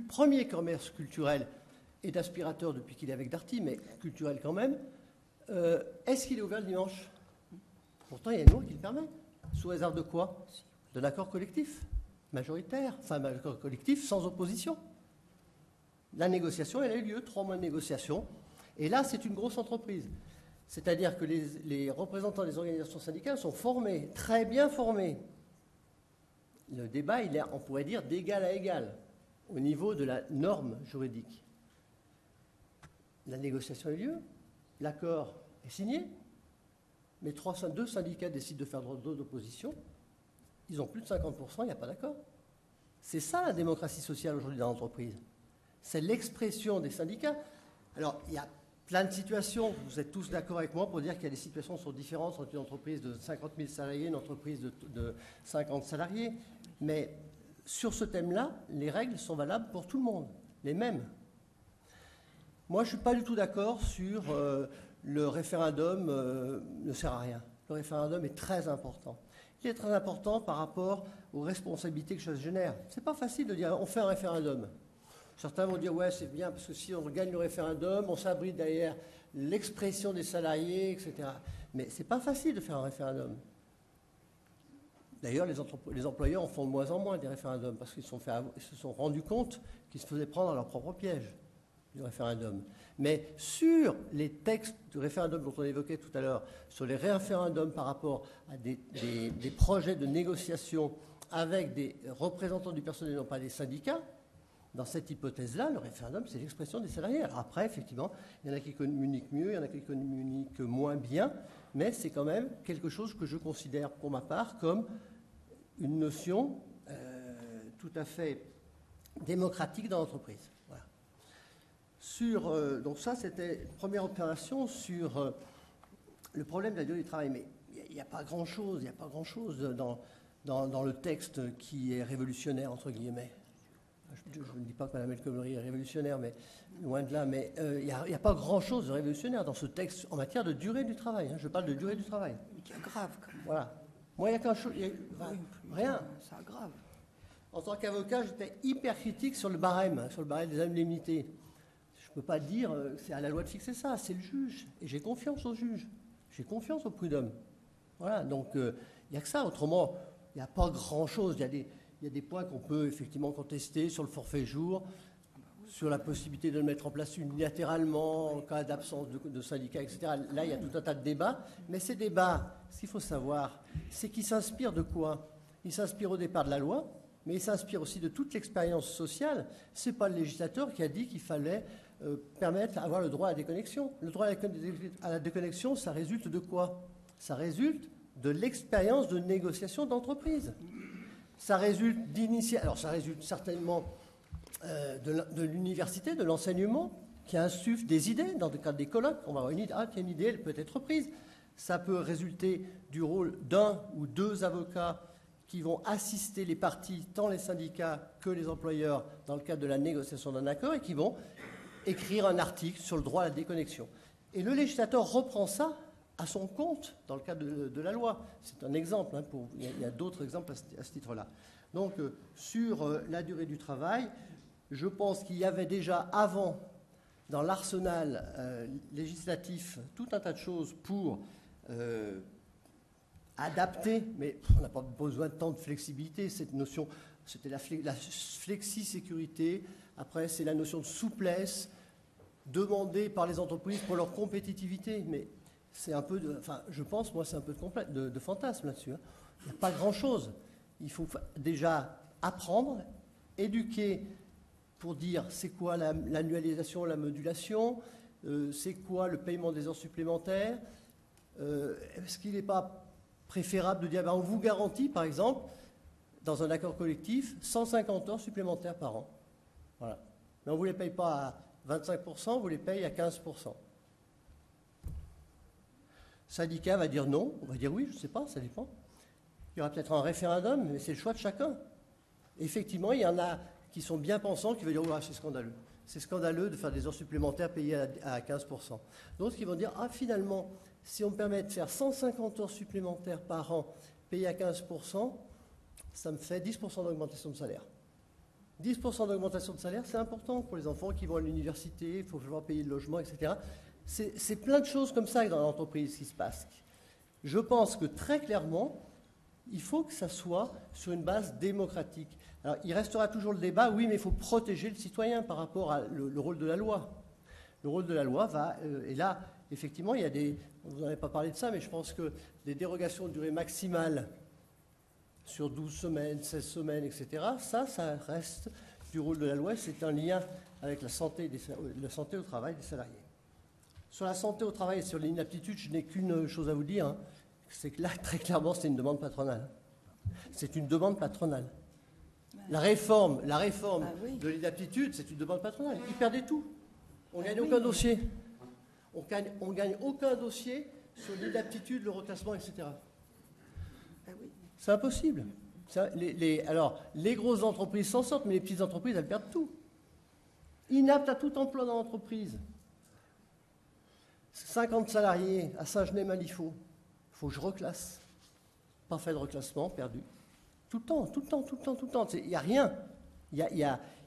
premier commerce culturel et d'aspirateur depuis qu'il est avec Darty, mais culturel quand même, est-ce qu'il est ouvert le dimanche? Pourtant, il y a une loi qui le permet. Sous réserve de quoi? De l'accord collectif majoritaire, enfin un accord collectif sans opposition. La négociation, elle a eu lieu, 3 mois de négociation. Et là, c'est une grosse entreprise. C'est-à-dire que les représentants des organisations syndicales sont formés, très bien formés. Le débat, il est, on pourrait dire, d'égal à égal, au niveau de la norme juridique. La négociation a eu lieu, l'accord est signé, mais 2 syndicats décident de faire droit d'opposition. Ils ont plus de 50%, il n'y a pas d'accord. C'est ça la démocratie sociale aujourd'hui dans l'entreprise. C'est l'expression des syndicats. Alors, il y a plein de situations, vous êtes tous d'accord avec moi pour dire qu'il y a des situations qui sont différentes entre une entreprise de 50 000 salariés et une entreprise de 50 salariés. Mais sur ce thème-là, les règles sont valables pour tout le monde, les mêmes. Moi, je ne suis pas du tout d'accord sur le référendum ne sert à rien. Le référendum est très important. Il est très important par rapport aux responsabilités que ça génère. Ce n'est pas facile de dire on fait un référendum. Certains vont dire ouais, c'est bien parce que si on gagne le référendum, on s'abrite derrière l'expression des salariés, etc. Mais ce n'est pas facile de faire un référendum. D'ailleurs, les employeurs en font de moins en moins des référendums parce qu'ils se sont rendus compte qu'ils se faisaient prendre à leur propre piège du référendum. Mais sur les textes du référendum dont on évoquait tout à l'heure, sur les référendums par rapport à des projets de négociation avec des représentants du personnel, non pas des syndicats, dans cette hypothèse-là, le référendum, c'est l'expression des salariés. Alors après, effectivement, il y en a qui communiquent mieux, il y en a qui communiquent moins bien, mais c'est quand même quelque chose que je considère, pour ma part, comme une notion tout à fait démocratique dans l'entreprise. Voilà. Donc ça, c'était une première opération sur le problème de la durée du travail. Mais il n'y a pas grand-chose dans le texte qui est révolutionnaire, entre guillemets. Je ne dis pas que Mme El Khomri est révolutionnaire, mais loin de là. Mais il n'y a pas grand-chose de révolutionnaire dans ce texte en matière de durée du travail. Hein. Je parle de durée du travail. Mais qui est grave, quand même. Voilà. Moi, il y a quelque chose. Rien. C'est grave. En tant qu'avocat, j'étais hyper critique sur le barème des indemnités. Je ne peux pas dire c'est à la loi de fixer ça, c'est le juge. Et j'ai confiance au juge. J'ai confiance au prud'homme. Voilà. Donc, Il n'y a que ça. Autrement, il n'y a pas grand-chose. Il y a des points qu'on peut effectivement contester sur le forfait jour, sur la possibilité de le mettre en place unilatéralement en cas d'absence de syndicats, etc. Là, il y a tout un tas de débats. Mais ces débats, ce qu'il faut savoir, c'est qu'ils s'inspirent de quoi? Ils s'inspirent au départ de la loi, mais ils s'inspirent aussi de toute l'expérience sociale. Ce n'est pas le législateur qui a dit qu'il fallait permettre d'avoir le droit à la déconnexion. Le droit à la déconnexion, ça résulte de quoi? Ça résulte de l'expérience de négociation d'entreprise. Ça résulte d'initiatives. Alors, ça résulte certainement de l'université, de l'enseignement, qui insuffle des idées dans le cadre des colloques. On va avoir une idée, ah, une idée, elle peut être prise. Ça peut résulter du rôle d'un ou deux avocats qui vont assister les parties, tant les syndicats que les employeurs, dans le cadre de la négociation d'un accord, et qui vont écrire un article sur le droit à la déconnexion. Et le législateur reprend ça à son compte dans le cadre de la loi. C'est un exemple, hein, il y a d'autres exemples à ce titre-là. Donc, sur la durée du travail, je pense qu'il y avait déjà avant, dans l'arsenal législatif, tout un tas de choses pour adapter, mais on n'a pas besoin de tant de flexibilité. Cette notion, c'était la flexi-sécurité. Après, c'est la notion de souplesse demandée par les entreprises pour leur compétitivité. Mais c'est un peu je pense, moi, c'est un peu de fantasme là-dessus. Hein. Il n'y a pas grand-chose. Il faut déjà apprendre, éduquer pour dire c'est quoi l'annualisation, la modulation, c'est quoi le paiement des heures supplémentaires. Est-ce qu'il n'est pas préférable de dire on vous garantit, par exemple, dans un accord collectif, 150 heures supplémentaires par an. Voilà. Mais on ne vous les paye pas à 25%, on vous les paye à 15%. Le syndicat va dire non, on va dire oui, je ne sais pas, ça dépend. Il y aura peut-être un référendum, mais c'est le choix de chacun. Effectivement, il y en a qui sont bien pensants, qui vont dire oh, c'est scandaleux. C'est scandaleux de faire des heures supplémentaires payées à 15%. D'autres qui vont dire finalement, si on me permet de faire 150 heures supplémentaires par an payées à 15%, ça me fait 10% d'augmentation de salaire. 10% d'augmentation de salaire, c'est important pour les enfants qui vont à l'université, il faut pouvoir payer le logement, etc. C'est plein de choses comme ça dans l'entreprise qui se passent. Je pense que très clairement, il faut que ça soit sur une base démocratique. Alors, il restera toujours le débat, oui, mais il faut protéger le citoyen par rapport à le rôle de la loi. Le rôle de la loi va... et là, effectivement, il y a des... Vous n'en avez pas parlé de ça, mais je pense que des dérogations de durée maximale sur 12 semaines, 16 semaines, etc., ça reste du rôle de la loi. C'est un lien avec la santé au travail des salariés. Sur la santé au travail et sur l'inaptitude, je n'ai qu'une chose à vous dire, hein, c'est que là, très clairement, c'est une demande patronale. C'est une demande patronale. La réforme de l'inaptitude, c'est une demande patronale. Ils perdaient tout. On ne gagne aucun dossier. On gagne aucun dossier sur l'inaptitude, le reclassement, etc. C'est impossible. Alors, les grosses entreprises s'en sortent, mais les petites entreprises, elles perdent tout. Inapte à tout emploi dans l'entreprise. 50 salariés à Saint-Genès-Malifaux. Il faut que je reclasse. Pas fait de reclassement, perdu. Tout le temps. Il n'y a rien.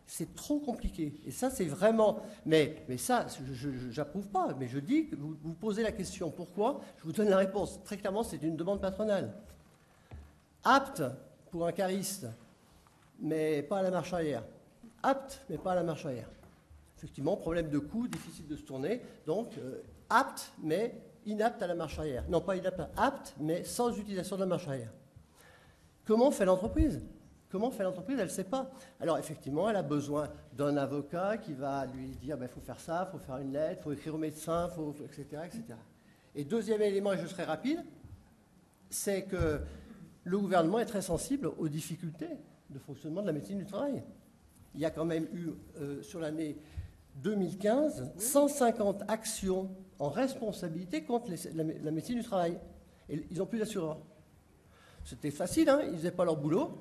C'est trop compliqué. Et ça, c'est vraiment... Mais ça, je n'approuve pas. Mais je dis que vous posez la question. Pourquoi? Je vous donne la réponse. Très clairement, c'est une demande patronale. Apte pour un cariste, mais pas à la marche arrière. Apte, mais pas à la marche arrière. Effectivement, problème de coût, difficile de se tourner. Donc, apte, mais inapte à la marche arrière. Non, pas inapte, apte, mais sans utilisation de la marche arrière. Comment fait l'entreprise? Elle ne sait pas. Alors, effectivement, elle a besoin d'un avocat qui va lui dire il faut faire ça, il faut faire une lettre, il faut écrire au médecin, etc., etc. Et deuxième élément, et je serai rapide, c'est que le gouvernement est très sensible aux difficultés de fonctionnement de la médecine du travail. Il y a quand même eu, sur l'année 2015, 150 actions en responsabilité contre la médecine du travail. Et ils n'ont plus d'assureurs. C'était facile, hein, ils ne faisaient pas leur boulot.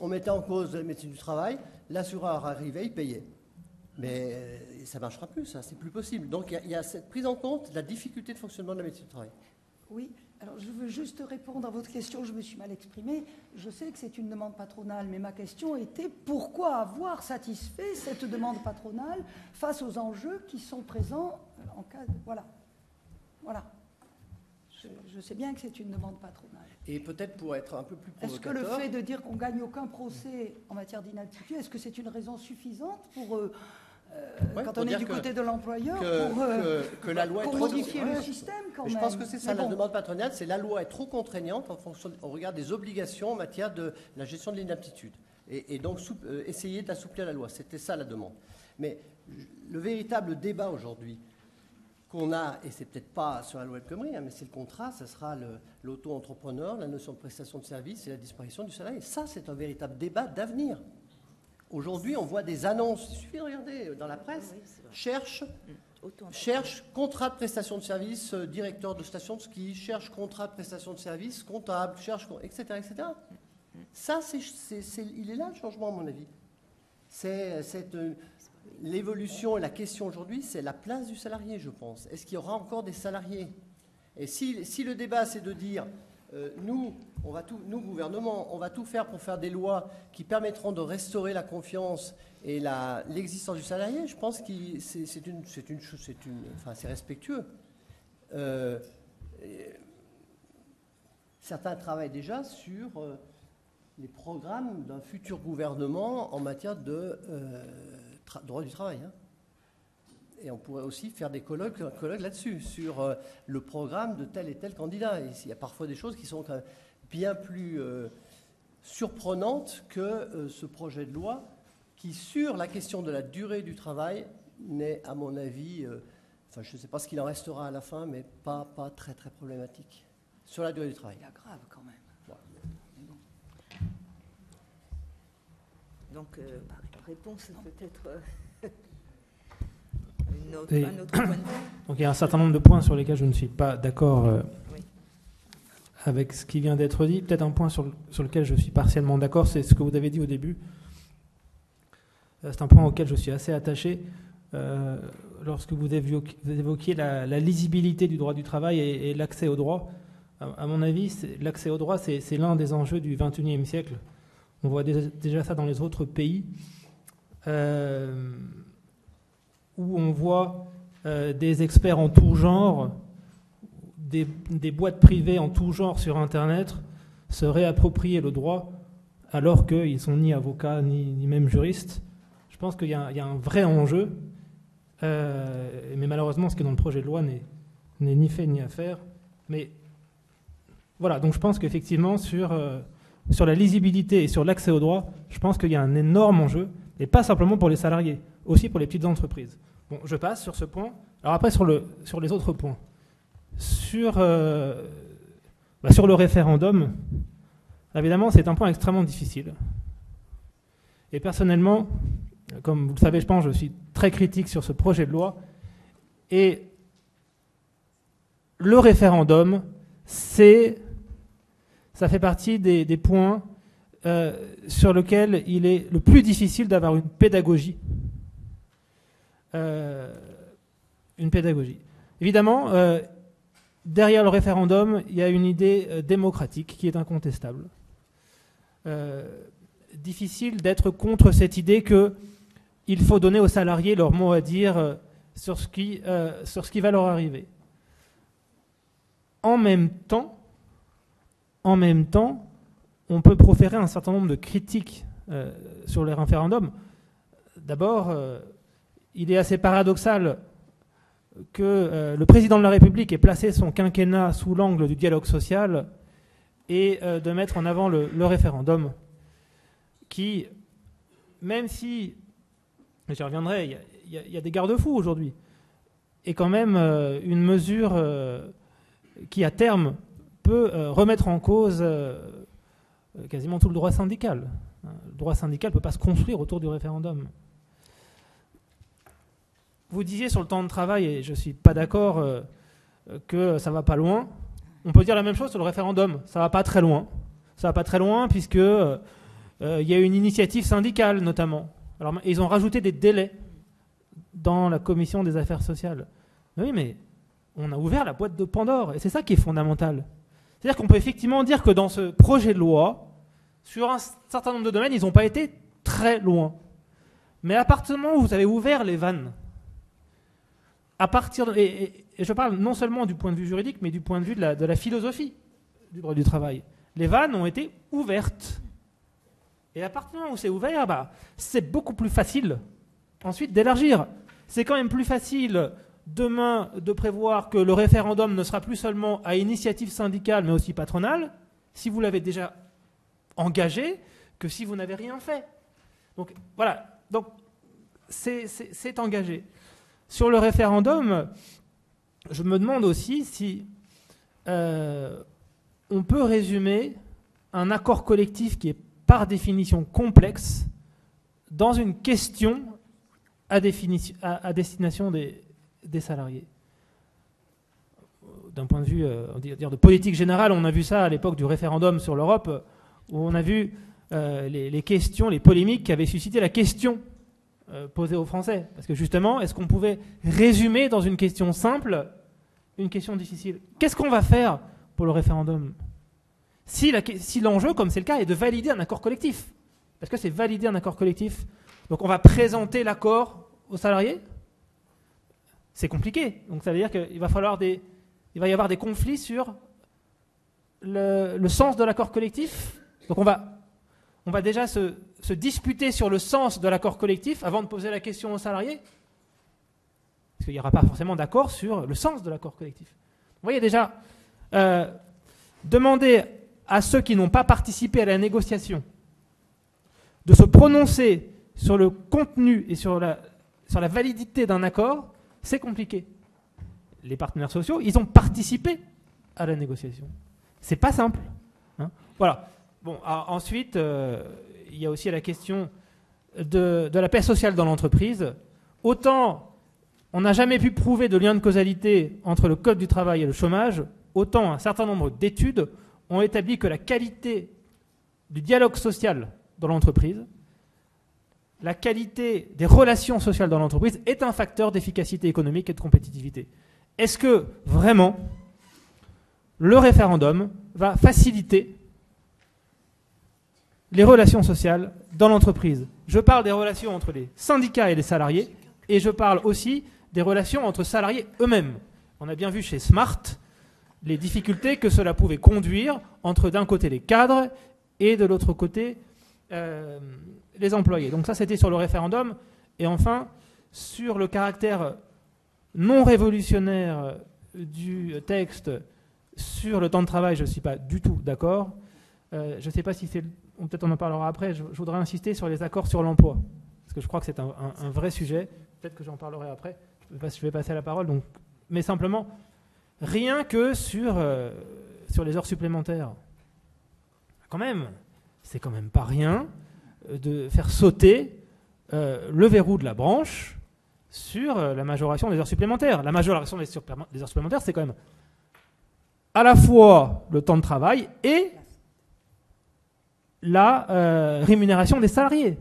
On mettait en cause la médecine du travail, l'assureur arrivait, il payait. Mais ça ne marchera plus, ça, c'est plus possible. Donc il y a cette prise en compte de la difficulté de fonctionnement de la médecine du travail. Oui, alors je veux juste répondre à votre question, je me suis mal exprimée. Je sais que c'est une demande patronale, mais ma question était pourquoi avoir satisfait cette demande patronale face aux enjeux qui sont présents en cas de... Voilà. Je sais bien que c'est une demande patronale. Et peut-être pour être un peu plus Est-ce que provocateur... le fait de dire qu'on ne gagne aucun procès en matière d'inaptitude, est-ce que c'est une raison suffisante pour, quand on est du côté de l'employeur, que la loi pour est trop... modifier le système quand même? Je pense que c'est ça, la demande patronale, c'est la loi est trop contraignante au regard des obligations en matière de la gestion de l'inaptitude. Et donc essayer d'assouplir la loi, c'était ça la demande. Mais le véritable débat aujourd'hui qu'on a, et c'est peut-être pas sur la loi El Khomri, mais c'est le contrat, ça sera l'auto-entrepreneur, la notion de prestation de service et la disparition du salarié. Ça, c'est un véritable débat d'avenir. Aujourd'hui, on voit des annonces, il suffit de regarder dans la presse, cherche contrat de prestation de service, directeur de station de ski, cherche contrat de prestation de service, comptable, cherche, etc., etc. Ça, il est là le changement, à mon avis. L'évolution et la question aujourd'hui, c'est la place du salarié, je pense. Est-ce qu'il y aura encore des salariés? Et si le débat, c'est de dire, nous, gouvernement, on va tout faire pour faire des lois qui permettront de restaurer la confiance et l'existence du salarié, je pense que c'est respectueux. Certains travaillent déjà sur les programmes d'un futur gouvernement en matière de droit du travail. Hein. Et on pourrait aussi faire des colloques là-dessus, sur le programme de tel et tel candidat. Et il y a parfois des choses qui sont quand même bien plus surprenantes que ce projet de loi qui, sur la question de la durée du travail, n'est, à mon avis, je ne sais pas ce qu'il en restera à la fin, mais pas très très problématique. Sur la durée du travail. Il y a grave quand même. Donc, réponse peut-être un autre point de vue. Donc il y a un certain nombre de points sur lesquels je ne suis pas d'accord avec ce qui vient d'être dit. Peut-être un point sur lequel je suis partiellement d'accord, c'est ce que vous avez dit au début. C'est un point auquel je suis assez attaché. Lorsque vous évoquiez la lisibilité du droit du travail et l'accès au droit, à mon avis, l'accès au droit, c'est l'un des enjeux du XXIe siècle. On voit déjà ça dans les autres pays, où on voit des experts en tout genre, des boîtes privées en tout genre sur Internet se réapproprier le droit alors qu'ils ne sont ni avocats ni même juristes. Je pense qu'il y a un vrai enjeu, mais malheureusement ce qui est dans le projet de loi n'est ni fait ni à faire. Mais voilà, donc je pense qu'effectivement sur la lisibilité et sur l'accès au droit, je pense qu'il y a un énorme enjeu, et pas simplement pour les salariés, aussi pour les petites entreprises. Bon, je passe sur ce point. Alors après, sur les autres points. Sur le référendum, évidemment, c'est un point extrêmement difficile. Et personnellement, comme vous le savez, je pense, je suis très critique sur ce projet de loi. Et le référendum, ça fait partie des points sur lesquels il est le plus difficile d'avoir une pédagogie. Évidemment, derrière le référendum, il y a une idée démocratique qui est incontestable. Difficile d'être contre cette idée qu'il faut donner aux salariés leur mot à dire sur ce qui va leur arriver. En même temps, on peut proférer un certain nombre de critiques sur les référendums. D'abord, il est assez paradoxal que le président de la République ait placé son quinquennat sous l'angle du dialogue social et de mettre en avant le référendum qui, même si, j'y reviendrai, il y a des garde-fous aujourd'hui, est quand même une mesure qui, à terme, peut remettre en cause quasiment tout le droit syndical. Le droit syndical ne peut pas se construire autour du référendum. Vous disiez sur le temps de travail, et je ne suis pas d'accord, que ça ne va pas loin. On peut dire la même chose sur le référendum. Ça ne va pas très loin. Ça ne va pas très loin puisque il y a une initiative syndicale notamment. Alors, ils ont rajouté des délais dans la commission des affaires sociales. Mais oui, mais on a ouvert la boîte de Pandore et c'est ça qui est fondamental. C'est-à-dire qu'on peut effectivement dire que dans ce projet de loi, sur un certain nombre de domaines, ils n'ont pas été très loin. Mais à partir du moment où vous avez ouvert les vannes, et je parle non seulement du point de vue juridique, mais du point de vue de la philosophie du droit du travail. Les vannes ont été ouvertes. Et à partir du moment où c'est ouvert, c'est beaucoup plus facile ensuite d'élargir. C'est quand même plus facile demain de prévoir que le référendum ne sera plus seulement à initiative syndicale, mais aussi patronale, si vous l'avez déjà engagé, que si vous n'avez rien fait. Donc voilà, donc c'est engagé. Sur le référendum, je me demande aussi si on peut résumer un accord collectif qui est par définition complexe dans une question à destination des salariés. D'un point de vue de politique générale, on a vu ça à l'époque du référendum sur l'Europe, où on a vu les questions, les polémiques qui avaient suscité la question posée aux Français. Parce que justement, est-ce qu'on pouvait résumer dans une question simple une question difficile? Qu'est-ce qu'on va faire pour le référendum si l'enjeu, comme c'est le cas, est de valider un accord collectif? Parce que c'est valider un accord collectif. Donc on va présenter l'accord aux salariés? C'est compliqué. Donc ça veut dire qu'il va y avoir des conflits sur le sens de l'accord collectif. Donc on va déjà se disputer sur le sens de l'accord collectif avant de poser la question aux salariés. Parce qu'il n'y aura pas forcément d'accord sur le sens de l'accord collectif. Vous voyez déjà, demander à ceux qui n'ont pas participé à la négociation de se prononcer sur le contenu et sur la validité d'un accord, c'est compliqué. Les partenaires sociaux, ils ont participé à la négociation. C'est pas simple. Hein. Voilà. Bon, ensuite, il y a aussi la question de la paix sociale dans l'entreprise. Autant on n'a jamais pu prouver de lien de causalité entre le code du travail et le chômage, autant un certain nombre d'études ont établi que la qualité du dialogue social dans l'entreprise, la qualité des relations sociales dans l'entreprise est un facteur d'efficacité économique et de compétitivité. Est-ce que vraiment le référendum va faciliter les relations sociales dans l'entreprise? Je parle des relations entre les syndicats et les salariés, et je parle aussi des relations entre salariés eux-mêmes. On a bien vu chez Smart les difficultés que cela pouvait conduire entre d'un côté les cadres et de l'autre côté les employés. Donc ça, c'était sur le référendum. Et enfin, sur le caractère non révolutionnaire du texte sur le temps de travail, je ne suis pas du tout d'accord. Je ne sais pas si c'est... Peut-être on en parlera après. Je voudrais insister sur les accords sur l'emploi. Parce que je crois que c'est un vrai sujet. Peut-être que j'en parlerai après. Je vais passer la parole. Donc, mais simplement, rien que sur les heures supplémentaires. Quand même, c'est quand même pas rien de faire sauter le verrou de la branche sur la majoration des heures supplémentaires. La majoration des heures supplémentaires, c'est quand même à la fois le temps de travail et la rémunération des salariés.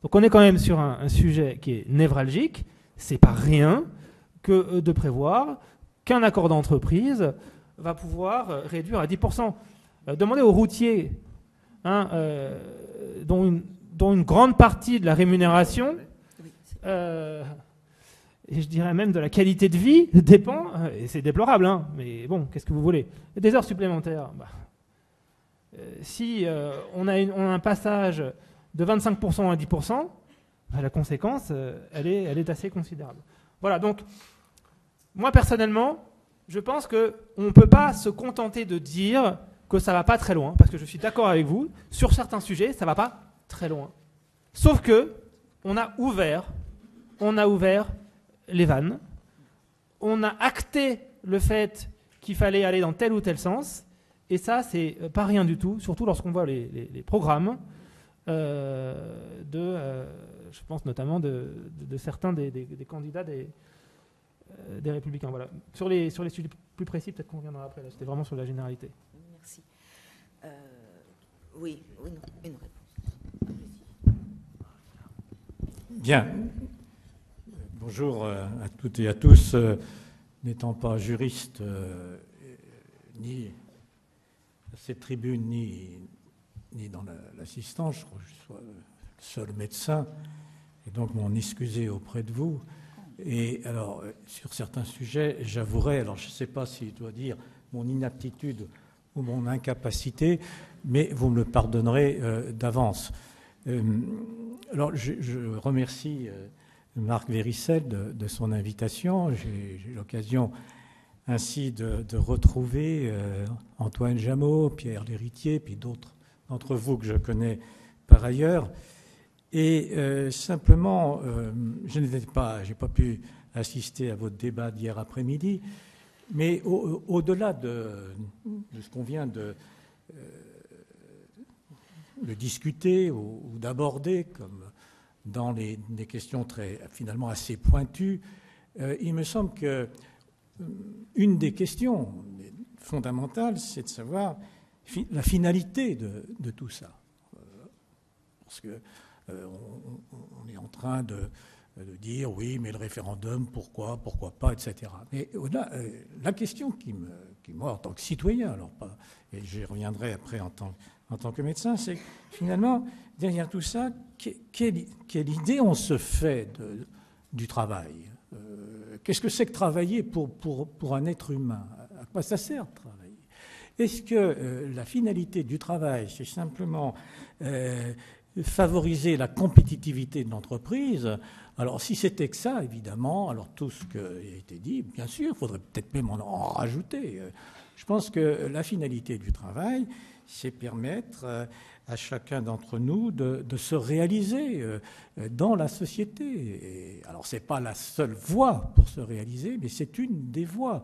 Donc on est quand même sur un sujet qui est névralgique. C'est pas rien que de prévoir qu'un accord d'entreprise va pouvoir réduire à 10%. Demandez aux routiers, dont une grande partie de la rémunération, et je dirais même de la qualité de vie, dépend, et c'est déplorable, mais bon, qu'est-ce que vous voulez? Des heures supplémentaires. Si on a un passage de 25% à 10%, la conséquence, elle est assez considérable. Voilà, donc, moi personnellement, je pense qu'on ne peut pas se contenter de dire que ça ne va pas très loin, parce que je suis d'accord avec vous, sur certains sujets, ça ne va pas très loin. Sauf que on a ouvert les vannes, on a acté le fait qu'il fallait aller dans tel ou tel sens, et ça, c'est pas rien du tout, surtout lorsqu'on voit les programmes je pense notamment de certains des candidats des Républicains. Voilà. Sur les sujets plus précis, peut-être qu'on reviendra après. Là, c'était vraiment sur la généralité. Merci. Oui, une réponse. Bien. Bonjour à toutes et à tous. N'étant pas juriste, ni à cette tribune, ni dans l'assistance, je crois que je sois le seul médecin, et donc m'en excuser auprès de vous. Et alors, sur certains sujets, j'avouerai, alors je ne sais pas si je dois dire mon inaptitude ou mon incapacité, mais vous me le pardonnerez d'avance. Alors, je remercie Marc Véricel de son invitation. J'ai eu l'occasion ainsi de retrouver Antoine Jameau, Pierre Lhéritier, puis d'autres d'entre vous que je connais par ailleurs. Et simplement, je n'ai pas pu assister à votre débat d'hier après-midi, mais au-delà de ce qu'on vient de discuter ou d'aborder, comme dans des questions finalement assez pointues, il me semble que une des questions fondamentales, c'est de savoir la finalité de tout ça. Parce que on est en train de dire oui, mais le référendum, pourquoi pas, etc. Mais la question qui moi, en tant que citoyen, alors pas, et j'y reviendrai après en tant que médecin, c'est finalement, derrière tout ça, quelle idée on se fait du travail? Qu'est-ce que c'est que travailler pour un être humain? À quoi ça sert de travailler? Est-ce que la finalité du travail, c'est simplement favoriser la compétitivité de l'entreprise? Alors, si c'était que ça, évidemment, alors tout ce qui a été dit, bien sûr, il faudrait peut-être même en rajouter. Je pense que la finalité du travail, c'est permettre à chacun d'entre nous de se réaliser dans la société. Et alors, ce n'est pas la seule voie pour se réaliser, mais c'est une des voies.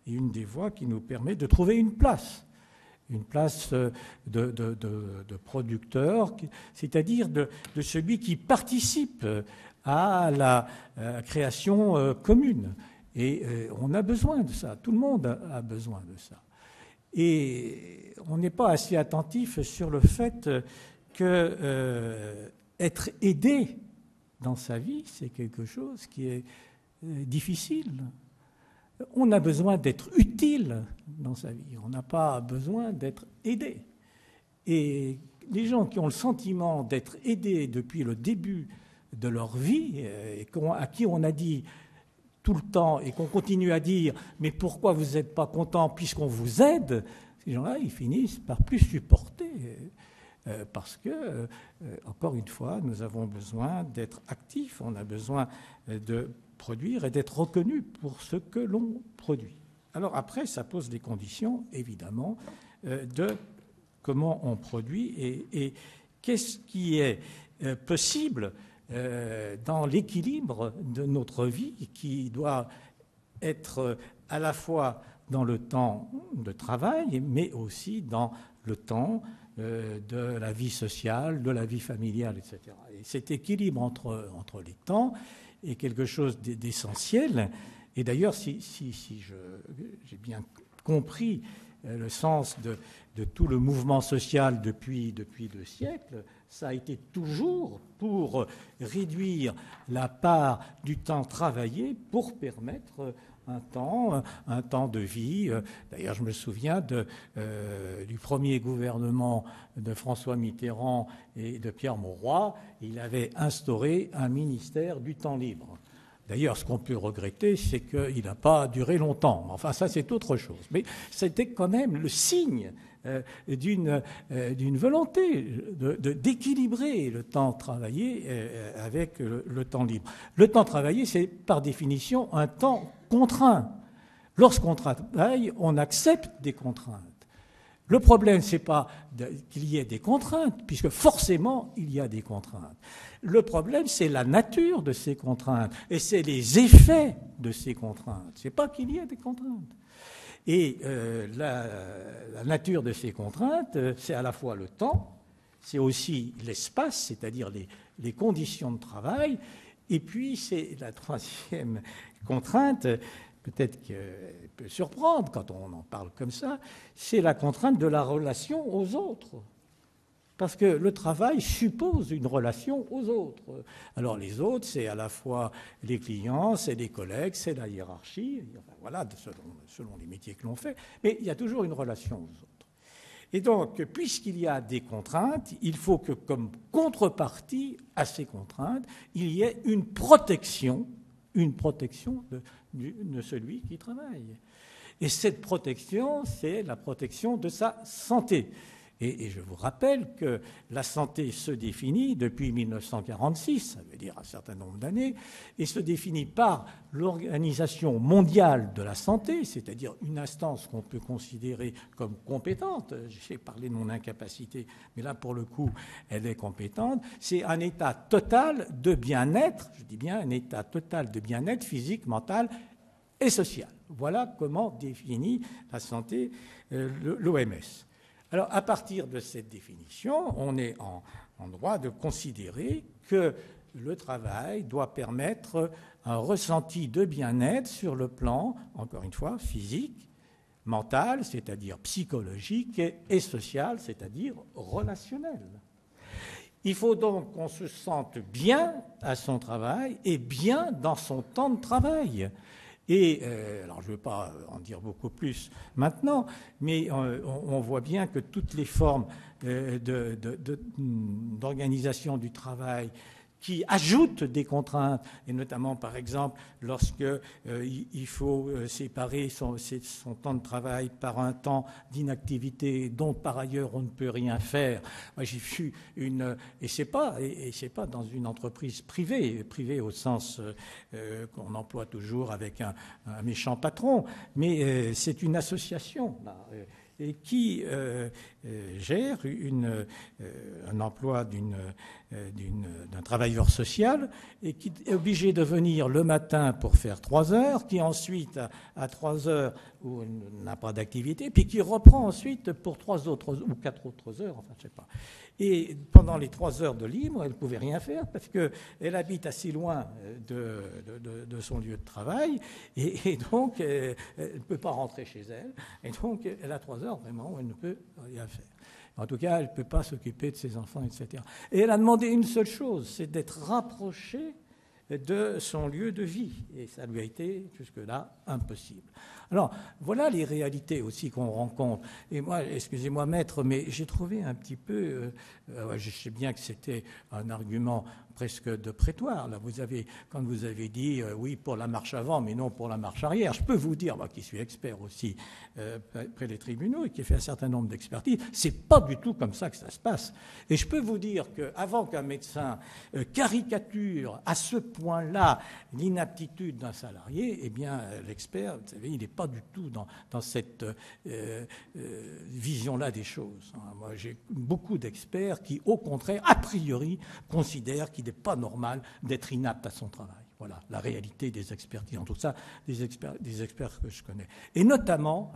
Et une des voies qui nous permet de trouver une place de producteur, c'est-à-dire de celui qui participe à la création commune. Et on a besoin de ça, tout le monde a besoin de ça. Et on n'est pas assez attentif sur le fait que être aidé dans sa vie, c'est quelque chose qui est difficile. On a besoin d'être utile dans sa vie, on n'a pas besoin d'être aidé. Et les gens qui ont le sentiment d'être aidés depuis le début de leur vie, et à qui on a dit tout le temps et qu'on continue à dire « mais pourquoi vous n'êtes pas content puisqu'on vous aide ?» Ces gens-là, ils finissent par plus supporter. Parce que, encore une fois, nous avons besoin d'être actifs, on a besoin de produire et d'être reconnus pour ce que l'on produit. Alors après, ça pose des conditions, évidemment, de comment on produit et qu'est-ce qui est possible dans l'équilibre de notre vie qui doit être à la fois dans le temps de travail, mais aussi dans le temps de la vie sociale, de la vie familiale, etc. Et cet équilibre entre les temps est quelque chose d'essentiel. Et d'ailleurs, si j'ai bien compris le sens de tout le mouvement social depuis 2 siècles, ça a été toujours pour réduire la part du temps travaillé pour permettre un temps de vie. D'ailleurs, je me souviens du premier gouvernement de François Mitterrand et de Pierre Mauroy. Il avait instauré un ministère du temps libre. D'ailleurs, ce qu'on peut regretter, c'est qu'il n'a pas duré longtemps. Enfin, ça, c'est autre chose. Mais c'était quand même le signe d'une volonté d'équilibrer le temps travaillé avec le temps libre. Le temps travaillé, c'est par définition un temps contraint. Lorsqu'on travaille, on accepte des contraintes. Le problème, ce n'est pas qu'il y ait des contraintes, puisque forcément, il y a des contraintes. Le problème, c'est la nature de ces contraintes, et c'est les effets de ces contraintes. Ce n'est pas qu'il y ait des contraintes. Et la nature de ces contraintes, c'est à la fois le temps, c'est aussi l'espace, c'est-à-dire les conditions de travail, et puis c'est la troisième contrainte, peut-être qu'elle peut surprendre quand on en parle comme ça, c'est la contrainte de la relation aux autres. Parce que le travail suppose une relation aux autres. Alors les autres, c'est à la fois les clients, c'est les collègues, c'est la hiérarchie, enfin, voilà, selon les métiers que l'on fait, mais il y a toujours une relation aux autres. Et donc, puisqu'il y a des contraintes, il faut que, comme contrepartie à ces contraintes, il y ait une protection une protection de celui qui travaille. Et cette protection, c'est la protection de sa santé. Et je vous rappelle que la santé se définit depuis 1946, ça veut dire un certain nombre d'années, et se définit par l'Organisation mondiale de la santé, c'est-à-dire une instance qu'on peut considérer comme compétente. J'ai parlé de mon incapacité, mais là, pour le coup, elle est compétente. C'est un état total de bien-être, je dis bien un état total de bien-être physique, mental et social. Voilà comment définit la santé l'OMS. Alors, à partir de cette définition, on est en droit de considérer que le travail doit permettre un ressenti de bien-être sur le plan, encore une fois, physique, mental, c'est-à-dire psychologique, et social, c'est-à-dire relationnel. Il faut donc qu'on se sente bien à son travail et bien dans son temps de travail. Et, alors je ne veux pas en dire beaucoup plus maintenant, mais on voit bien que toutes les formes d'organisation du travail qui ajoutent des contraintes, et notamment, par exemple, lorsque il faut séparer son temps de travail par un temps d'inactivité dont, par ailleurs, on ne peut rien faire. Moi, j'ai vu et c'est pas dans une entreprise privée au sens qu'on emploie toujours avec un méchant patron, mais c'est une association, là, et qui gère un emploi d'un travailleur social et qui est obligé de venir le matin pour faire 3 heures, qui ensuite, à 3 heures, où il n'a pas d'activité, puis qui reprend ensuite pour 3 autres ou 4 autres heures, enfin, je sais pas. Et pendant les 3 heures de libre, elle ne pouvait rien faire parce qu'elle habite assez loin de son lieu de travail et donc elle ne peut pas rentrer chez elle. Et donc elle a 3 heures vraiment où elle ne peut rien faire. En tout cas, elle ne peut pas s'occuper de ses enfants, etc. Et elle a demandé une seule chose, c'est d'être rapprochée de son lieu de vie. Et ça lui a été jusque-là impossible. Alors, voilà les réalités aussi qu'on rencontre. Et moi, excusez-moi maître, mais j'ai trouvé un petit peu... je sais bien que c'était un argument presque de prétoire. Là, quand vous avez dit oui pour la marche avant, mais non pour la marche arrière, je peux vous dire, moi qui suis expert aussi près des tribunaux et qui ai fait un certain nombre d'expertises, c'est pas du tout comme ça que ça se passe. Et je peux vous dire qu'avant qu'un médecin caricature à ce point-là l'inaptitude d'un salarié, eh bien l'expert, vous savez, il n'est pas du tout dans cette vision-là des choses. Moi, j'ai beaucoup d'experts qui, au contraire, a priori, considèrent qu'il n'est pas normal d'être inapte à son travail. Voilà la réalité des expertises, en tout ça, des experts que je connais. Et notamment,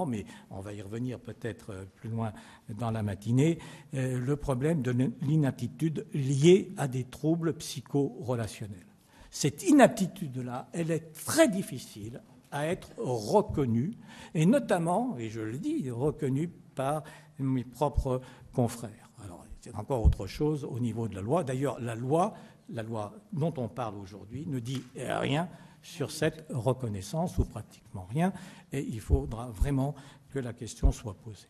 mais on va y revenir peut-être plus loin dans la matinée, le problème de l'inaptitude liée à des troubles psycho-relationnels. Cette inaptitude-là, elle est très difficile à être reconnue, et notamment, et je le dis, reconnue par mes propres confrères. Alors, c'est encore autre chose au niveau de la loi. D'ailleurs, la loi dont on parle aujourd'hui ne dit rien sur cette reconnaissance, ou pratiquement rien, et il faudra vraiment que la question soit posée.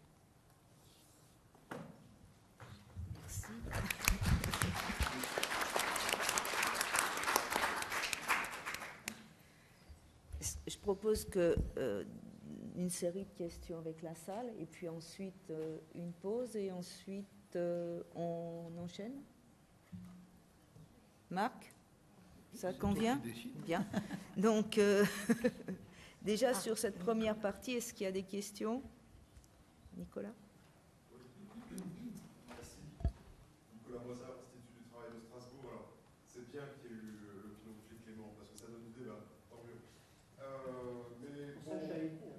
Je propose une série de questions avec la salle, et puis ensuite une pause, et ensuite on enchaîne. Marc, ça convient ? Bien. Donc, déjà sur cette première partie, est-ce qu'il y a des questions ? Nicolas ? Nicolas Moissard, Institut du travail de Strasbourg. Alors, c'est bien qu'il y ait eu le conflit Clément, parce que ça donne du débat, tant mieux. Mais bon...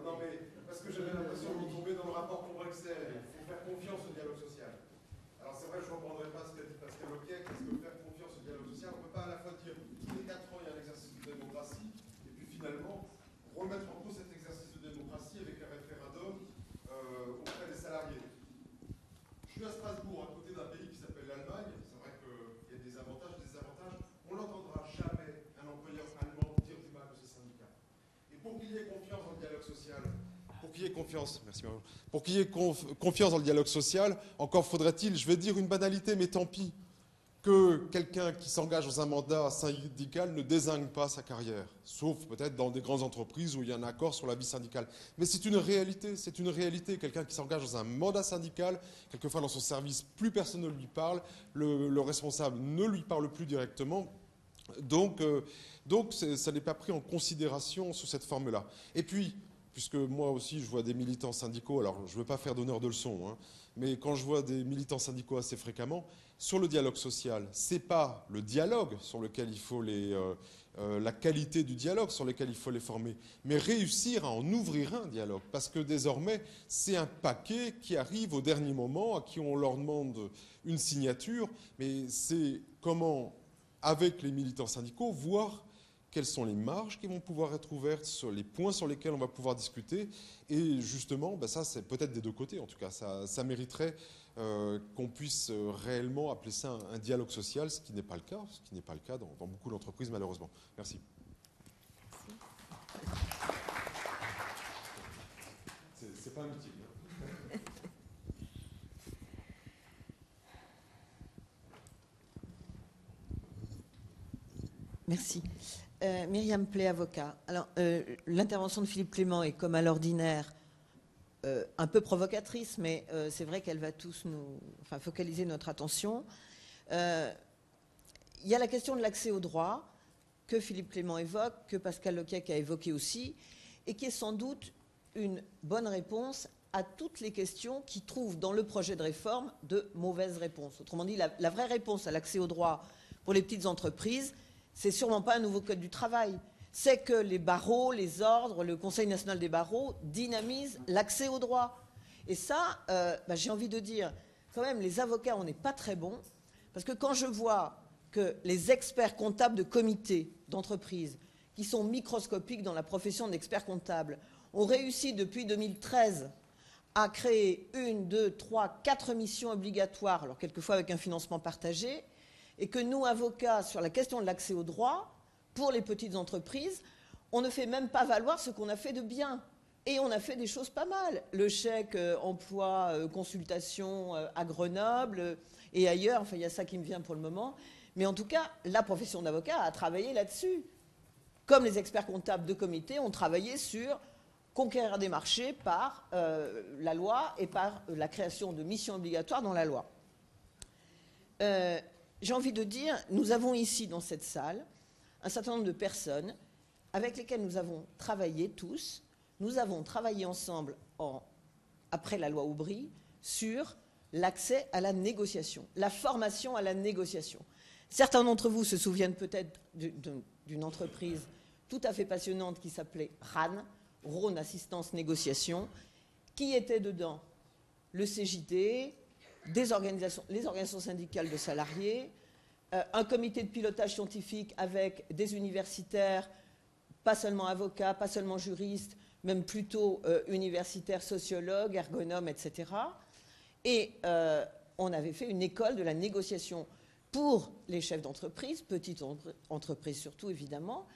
Non, mais parce que j'avais l'impression de tomber dans le rapport pour Bruxelles. Il faut faire confiance au dialogue social. Alors c'est vrai, je ne reprendrai pas ce qu'a dit Pascal Oquet, parce que faire confiance au dialogue social, on ne peut pas à la fois dire tous les 4 ans il y a un exercice de démocratie, et puis finalement remettre en cause cet exercice de démocratie avec un référendum auprès des salariés. Je suis à Strasbourg, à côté d'un pays qui s'appelle l'Allemagne. C'est vrai qu'il y a des avantages et des désavantages. On n'entendra jamais un employeur allemand dire du mal de ses syndicats. Et pour qu'il y ait confiance dans le dialogue social, confiance dans le dialogue social, encore faudrait-il, je vais dire une banalité, mais tant pis, que quelqu'un qui s'engage dans un mandat syndical ne désigne pas sa carrière, sauf peut-être dans des grandes entreprises où il y a un accord sur la vie syndicale. Mais c'est une réalité. Quelqu'un qui s'engage dans un mandat syndical, quelquefois dans son service, plus personne ne lui parle, le responsable ne lui parle plus directement. Donc ça n'est pas pris en considération sous cette forme-là. Et puis, puisque moi aussi je vois des militants syndicaux, alors je ne veux pas faire d'honneur de leçon, hein, mais quand je vois des militants syndicaux assez fréquemment, sur le dialogue social, ce n'est pas le dialogue sur lequel il faut la qualité du dialogue sur lequel il faut les former, mais réussir à en ouvrir un dialogue, parce que désormais, c'est un paquet qui arrive au dernier moment, à qui on leur demande une signature, mais c'est comment, avec les militants syndicaux, voir quelles sont les marges qui vont pouvoir être ouvertes, sur les points sur lesquels on va pouvoir discuter. Et justement, ça c'est peut-être des deux côtés, en tout cas. Ça mériterait qu'on puisse réellement appeler ça un dialogue social, ce qui n'est pas le cas, dans beaucoup d'entreprises, malheureusement. Merci. C'est pas inutile. Merci. Myriam Play, avocat. Alors, l'intervention de Philippe Clément est, comme à l'ordinaire, un peu provocatrice, mais c'est vrai qu'elle va tous focaliser notre attention. Il y a la question de l'accès au droit que Philippe Clément évoque, que Pascal Lequesque a évoqué aussi, et qui est sans doute une bonne réponse à toutes les questions qui trouvent dans le projet de réforme de mauvaises réponses. Autrement dit, la vraie réponse à l'accès au droit pour les petites entreprises, c'est sûrement pas un nouveau code du travail. C'est que les barreaux, les ordres, le Conseil national des barreaux dynamisent l'accès au droit. Et ça, j'ai envie de dire, quand même, les avocats, on n'est pas très bons, parce que quand je vois que les experts comptables de comités d'entreprise, qui sont microscopiques dans la profession d'expert comptable, ont réussi depuis 2013 à créer 1, 2, 3, 4 missions obligatoires, alors quelquefois avec un financement partagé, et que nous, avocats, sur la question de l'accès au droit, pour les petites entreprises, on ne fait même pas valoir ce qu'on a fait de bien. Et on a fait des choses pas mal. Le chèque emploi consultation à Grenoble et ailleurs, enfin il y a ça qui me vient pour le moment. Mais en tout cas, la profession d'avocat a travaillé là-dessus. Comme les experts comptables de comité ont travaillé sur conquérir des marchés par la loi et par la création de missions obligatoires dans la loi. J'ai envie de dire, nous avons ici dans cette salle un certain nombre de personnes avec lesquelles nous avons travaillé tous. Nous avons travaillé ensemble, après la loi Aubry, sur l'accès à la négociation, la formation à la négociation. Certains d'entre vous se souviennent peut-être d'une entreprise tout à fait passionnante qui s'appelait RAN, Rhône Assistance Négociation. Qui était dedans? Le CJT, les organisations syndicales de salariés, un comité de pilotage scientifique avec des universitaires, pas seulement avocats, pas seulement juristes, même plutôt universitaires, sociologues, ergonomes, etc. Et on avait fait une école de la négociation pour les chefs d'entreprise, petites entreprises surtout évidemment,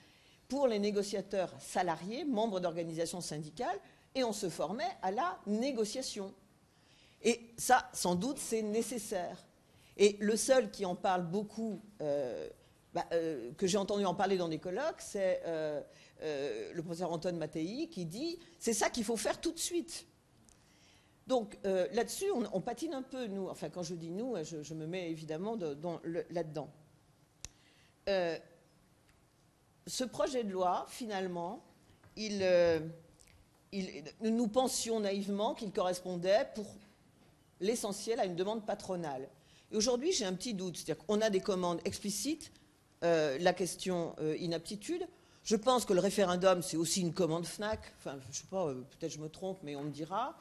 pour les négociateurs salariés, membres d'organisations syndicales, et on se formait à la négociation. Et ça, sans doute, c'est nécessaire. Et le seul qui en parle beaucoup, que j'ai entendu en parler dans des colloques, c'est le professeur Antoine Mattei qui dit « c'est ça qu'il faut faire tout de suite ». Donc là-dessus, on patine un peu, nous. Enfin, quand je dis nous, je me mets évidemment là-dedans. Ce projet de loi, finalement, nous pensions naïvement qu'il correspondait pour l'essentiel à une demande patronale. Et aujourd'hui, j'ai un petit doute. C'est-à-dire qu'on a des commandes explicites, la question inaptitude. Je pense que le référendum, c'est aussi une commande FNAC. Enfin, je ne sais pas, peut-être je me trompe, mais on me dira.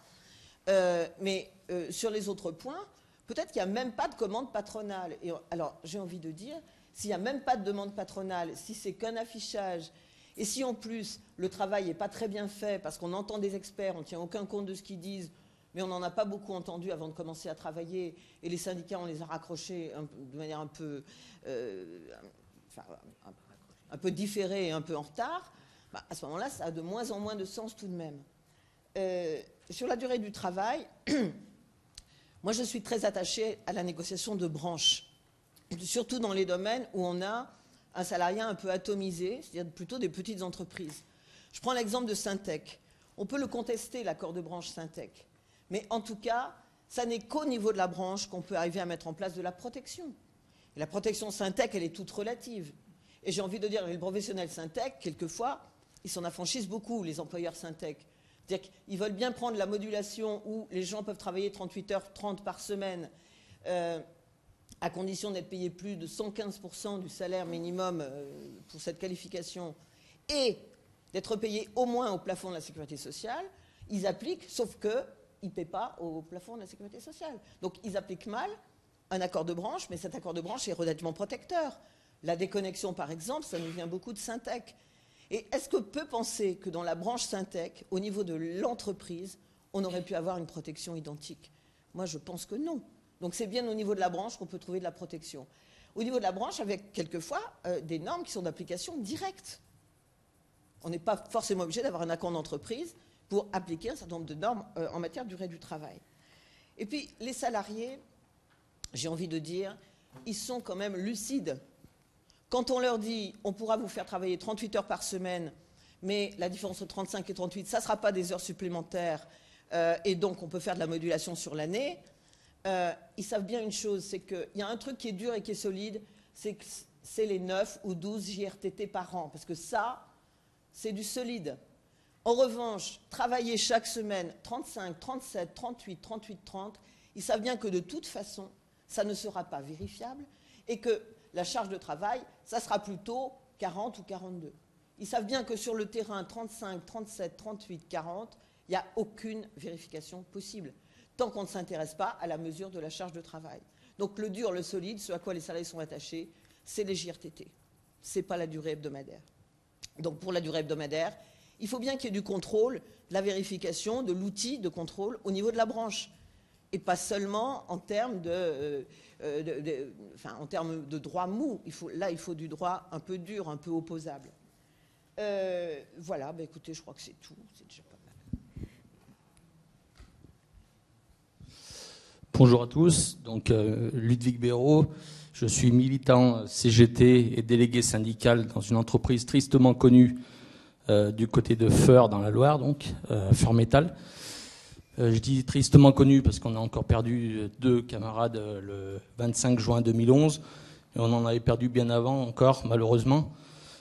Mais sur les autres points, peut-être qu'il n'y a même pas de commande patronale. Et alors, j'ai envie de dire, s'il n'y a même pas de demande patronale, si c'est qu'un affichage, et si en plus le travail n'est pas très bien fait, parce qu'on entend des experts, on ne tient aucun compte de ce qu'ils disent, mais on n'en a pas beaucoup entendu avant de commencer à travailler, et les syndicats, on les a raccrochés de manière un peu différée et un peu en retard, à ce moment-là, ça a de moins en moins de sens tout de même. Sur la durée du travail, moi je suis très attachée à la négociation de branche. surtout dans les domaines où on a un salariat un peu atomisé, c'est-à-dire plutôt des petites entreprises. Je prends l'exemple de Syntec. On peut le contester, l'accord de branche Syntec. Mais en tout cas, ça n'est qu'au niveau de la branche qu'on peut arriver à mettre en place de la protection. Et la protection Syntec, elle est toute relative. Et j'ai envie de dire, les professionnels Syntec, quelquefois, ils s'en affranchissent beaucoup, les employeurs Syntec. C'est-à-dire qu'ils veulent bien prendre la modulation où les gens peuvent travailler 38 heures 30 par semaine, à condition d'être payés plus de 115% du salaire minimum pour cette qualification, et d'être payés au moins au plafond de la sécurité sociale. Ils appliquent, sauf qu'ils ne paient pas au plafond de la sécurité sociale. Donc ils appliquent mal un accord de branche, mais cet accord de branche est relativement protecteur. La déconnexion, par exemple, ça nous vient beaucoup de Syntec. Et est-ce qu'on peut penser que dans la branche Syntec, au niveau de l'entreprise, on aurait pu avoir une protection identique? Moi, je pense que non. Donc c'est bien au niveau de la branche qu'on peut trouver de la protection. Au niveau de la branche, avec quelquefois des normes qui sont d'application directe. On n'est pas forcément obligé d'avoir un accord d'entreprise pour appliquer un certain nombre de normes en matière de durée du travail. Et puis, les salariés, j'ai envie de dire, ils sont quand même lucides. Quand on leur dit « on pourra vous faire travailler 38 heures par semaine, mais la différence entre 35 et 38, ça ne sera pas des heures supplémentaires, et donc on peut faire de la modulation sur l'année », ils savent bien une chose, c'est qu'il y a un truc qui est dur et qui est solide, c'est les 9 ou 12 JRTT par an, parce que ça, c'est du solide. En revanche, travailler chaque semaine 35, 37, 38, 38, 30, ils savent bien que de toute façon, ça ne sera pas vérifiable et que la charge de travail, ça sera plutôt 40 ou 42. Ils savent bien que sur le terrain 35, 37, 38, 40, il n'y a aucune vérification possible, tant qu'on ne s'intéresse pas à la mesure de la charge de travail. Donc le dur, le solide, ce à quoi les salariés sont attachés, c'est les JRTT. Ce n'est pas la durée hebdomadaire. Donc pour la durée hebdomadaire, il faut bien qu'il y ait du contrôle, de la vérification, de l'outil de contrôle au niveau de la branche. Et pas seulement en termes de droit mou. Là, il faut du droit un peu dur, un peu opposable. Voilà, bah, écoutez, je crois que c'est tout. C'est déjà pas mal. Bonjour à tous. Donc, Ludwig Béraud. Je suis militant CGT et délégué syndical dans une entreprise tristement connue du côté de Feur, dans la Loire, donc, Feur Métal. Je dis tristement connu parce qu'on a encore perdu 2 camarades le 25 juin 2011 et on en avait perdu bien avant encore, malheureusement,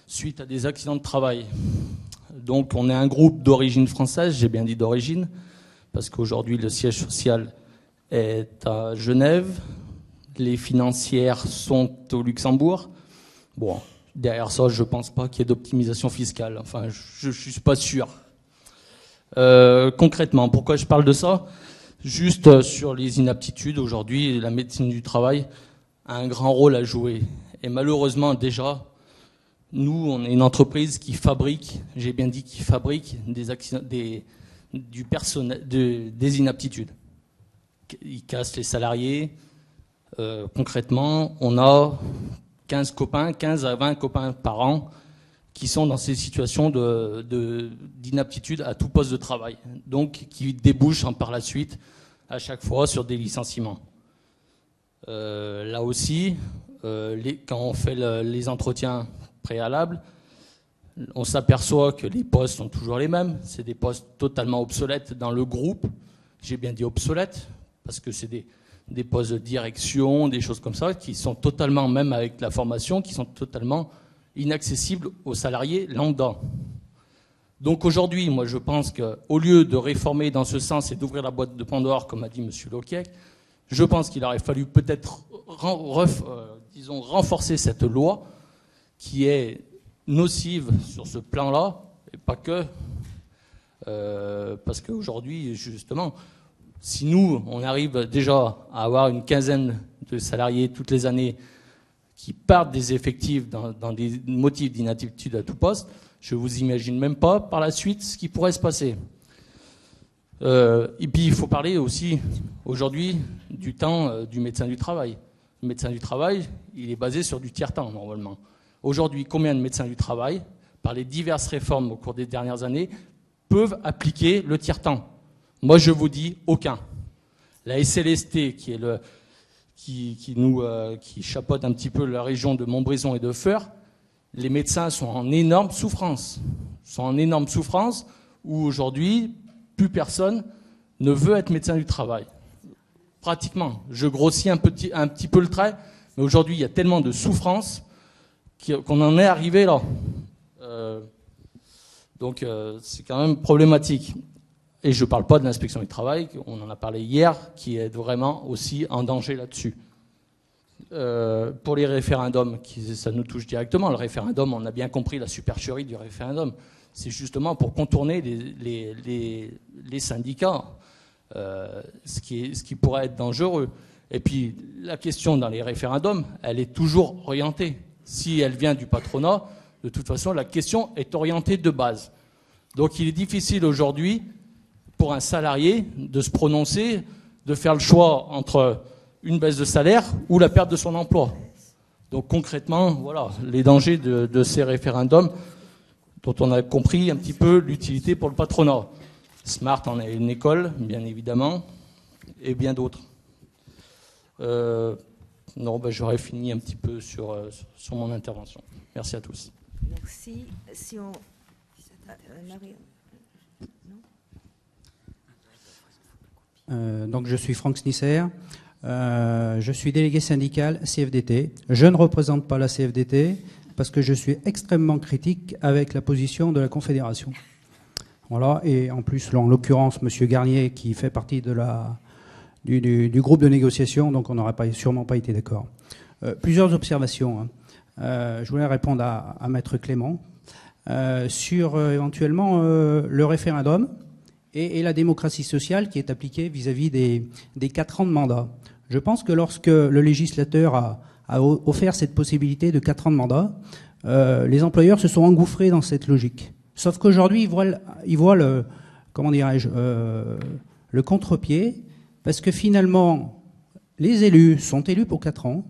suite à des accidents de travail. Donc on est un groupe d'origine française, j'ai bien dit d'origine, parce qu'aujourd'hui le siège social est à Genève, les financières sont au Luxembourg. Bon, derrière ça, je ne pense pas qu'il y ait d'optimisation fiscale, enfin je ne suis pas sûr. Concrètement, pourquoi je parle de ça? Juste sur les inaptitudes, aujourd'hui, la médecine du travail a un grand rôle à jouer. Et malheureusement, déjà, nous, on est une entreprise qui fabrique, j'ai bien dit qui fabrique des inaptitudes. Ils cassent les salariés. Concrètement, on a 15 à 20 copains par an qui sont dans ces situations d'inaptitude à tout poste de travail, donc qui débouchent par la suite à chaque fois sur des licenciements. Là aussi, quand on fait les entretiens préalables, on s'aperçoit que les postes sont toujours les mêmes, c'est des postes totalement obsolètes dans le groupe, j'ai bien dit obsolètes, parce que c'est des postes de direction, des choses comme ça, qui sont totalement, même avec la formation, qui sont totalement inaccessible aux salariés lambda. Donc aujourd'hui, moi je pense qu'au lieu de réformer dans ce sens et d'ouvrir la boîte de Pandore, comme a dit M. Loquiec, je pense qu'il aurait fallu peut-être renforcer cette loi qui est nocive sur ce plan-là, et pas que, parce qu'aujourd'hui, justement, si nous, on arrive déjà à avoir une quinzaine de salariés toutes les années qui partent des effectifs dans des motifs d'inaptitude à tout poste, je ne vous imagine même pas par la suite ce qui pourrait se passer. Et puis il faut parler aussi aujourd'hui du temps du médecin du travail. Le médecin du travail, il est basé sur du tiers-temps normalement. Aujourd'hui, combien de médecins du travail, par les diverses réformes au cours des dernières années, peuvent appliquer le tiers-temps? Moi je vous dis aucun. La SLST, qui qui chapeaute un petit peu la région de Montbrison et de Feurs, les médecins sont en énorme souffrance. Où aujourd'hui, plus personne ne veut être médecin du travail. Pratiquement. Je grossis un petit peu le trait, mais aujourd'hui, il y a tellement de souffrance qu'on en est arrivé là. Donc, c'est quand même problématique. Et je ne parle pas de l'inspection du travail, on en a parlé hier, qui est vraiment aussi en danger là-dessus. Pour les référendums, ça nous touche directement. Le référendum, on a bien compris la supercherie du référendum. C'est justement pour contourner les syndicats, ce qui pourrait être dangereux. Et puis, la question dans les référendums, elle est toujours orientée. Si elle vient du patronat, de toute façon, la question est orientée de base. Donc, il est difficile aujourd'hui pour un salarié de se prononcer, de faire le choix entre une baisse de salaire ou la perte de son emploi. Donc concrètement, voilà, les dangers de ces référendums dont on a compris un petit peu l'utilité pour le patronat. Smart en est une école, bien évidemment, et bien d'autres. J'aurais fini un petit peu sur mon intervention. Merci à tous. Merci. Si on... Marie... Donc je suis Franck Snisser, je suis délégué syndical CFDT. Je ne représente pas la CFDT parce que je suis extrêmement critique avec la position de la Confédération. Voilà, et en plus, en l'occurrence, M. Garnier qui fait partie de du groupe de négociation, donc on n'aurait sûrement pas été d'accord. Plusieurs observations. Je voulais répondre à Maître Clément sur éventuellement le référendum et la démocratie sociale qui est appliquée vis-à-vis des 4 ans de mandat. Je pense que lorsque le législateur a offert cette possibilité de 4 ans de mandat, les employeurs se sont engouffrés dans cette logique. Sauf qu'aujourd'hui, ils voient le contre-pied, parce que finalement, les élus sont élus pour 4 ans,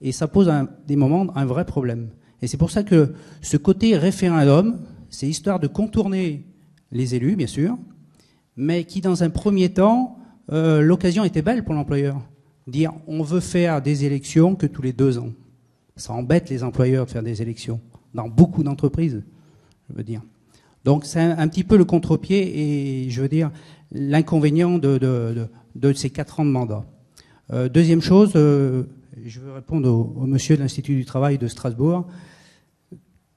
et ça pose des moments un vrai problème. Et c'est pour ça que ce côté référendum, c'est histoire de contourner les élus, bien sûr, mais qui, dans un premier temps, l'occasion était belle pour l'employeur. Dire, on veut faire des élections que tous les 2 ans. Ça embête les employeurs de faire des élections, dans beaucoup d'entreprises, je veux dire. Donc c'est un petit peu le contre-pied et, je veux dire, l'inconvénient de ces 4 ans de mandat. Deuxième chose, je veux répondre au monsieur de l'Institut du travail de Strasbourg.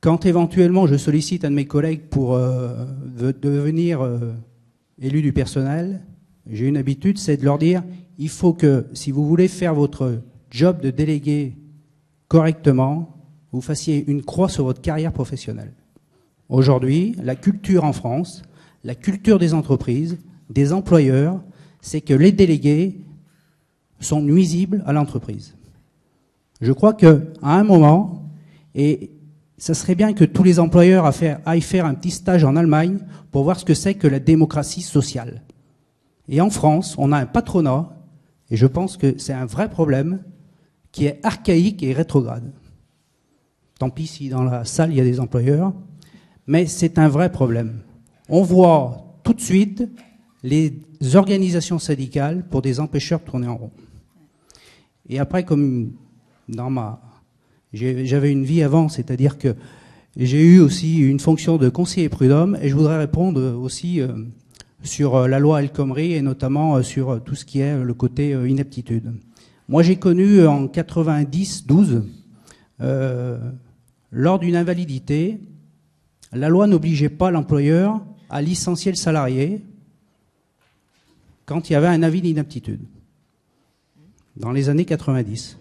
Quand éventuellement je sollicite un de mes collègues pour devenir élu du personnel, j'ai une habitude, c'est de leur dire, il faut que, si vous voulez faire votre job de délégué correctement, vous fassiez une croix sur votre carrière professionnelle. Aujourd'hui, la culture en France, la culture des entreprises, des employeurs, c'est que les délégués sont nuisibles à l'entreprise. Je crois qu'à un moment, et ça serait bien que tous les employeurs aillent faire un petit stage en Allemagne pour voir ce que c'est que la démocratie sociale. Et en France, on a un patronat, et je pense que c'est un vrai problème, qui est archaïque et rétrograde. Tant pis si dans la salle il y a des employeurs, mais c'est un vrai problème. On voit tout de suite les organisations syndicales pour des empêcheurs de tourner en rond. Et après, comme j'avais une vie avant, c'est-à-dire que j'ai eu aussi une fonction de conseiller prud'homme, et je voudrais répondre aussi sur la loi El Khomri et notamment sur tout ce qui est le côté inaptitude. Moi, j'ai connu en 90-12, lors d'une invalidité, la loi n'obligeait pas l'employeur à licencier le salarié quand il y avait un avis d'inaptitude, dans les années 90.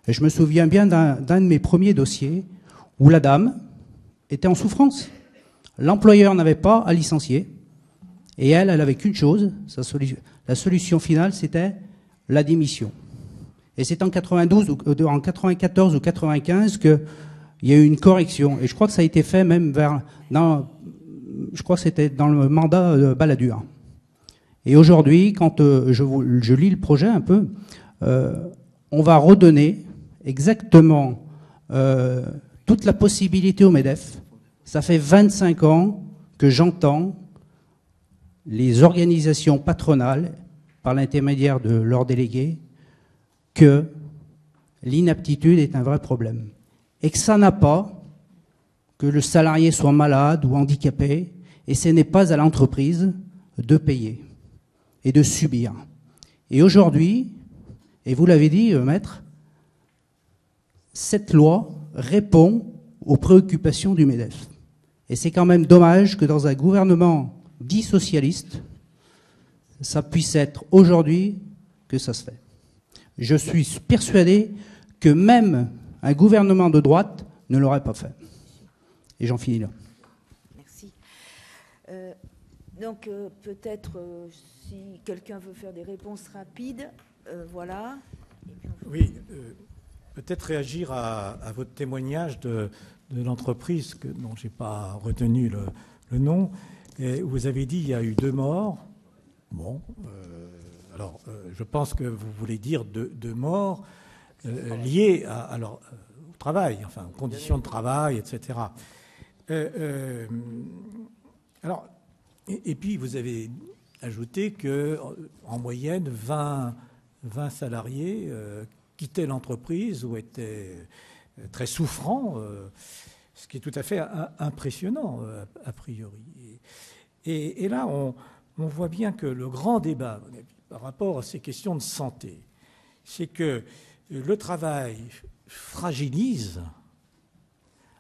Et je me souviens bien d'un de mes premiers dossiers où la dame était en souffrance. L'employeur n'avait pas à licencier. Et elle avait qu'une chose, la solution finale, c'était la démission. Et c'est en 92 ou en 94 ou 95 qu'il y a eu une correction. Et je crois que ça a été fait même je crois que c'était dans le mandat de Balladur. Et aujourd'hui, quand je lis le projet un peu, on va redonner exactement toute la possibilité au MEDEF. Ça fait 25 ans que j'entends les organisations patronales, par l'intermédiaire de leurs délégués, que l'inaptitude est un vrai problème. Et que ça n'a pas que le salarié soit malade ou handicapé, et ce n'est pas à l'entreprise de payer et de subir. Et aujourd'hui, et vous l'avez dit, maître, cette loi répond aux préoccupations du MEDEF. Et c'est quand même dommage que dans un gouvernement dit socialiste, ça puisse être aujourd'hui que ça se fait. Je suis persuadé que même un gouvernement de droite ne l'aurait pas fait. Et j'en finis là. Merci. Donc peut-être si quelqu'un veut faire des réponses rapides, voilà. Oui, peut-être réagir à votre témoignage de l'entreprise dont je n'ai pas retenu le nom. Et vous avez dit qu'il y a eu 2 morts. Bon, alors je pense que vous voulez dire 2 morts liées au travail, enfin aux conditions de travail, etc. Alors, et puis vous avez ajouté qu'en moyenne, 20 salariés quittaient l'entreprise ou étaient très souffrants, ce qui est tout à fait impressionnant a priori. Et là, on voit bien que le grand débat par rapport à ces questions de santé, c'est que le travail fragilise,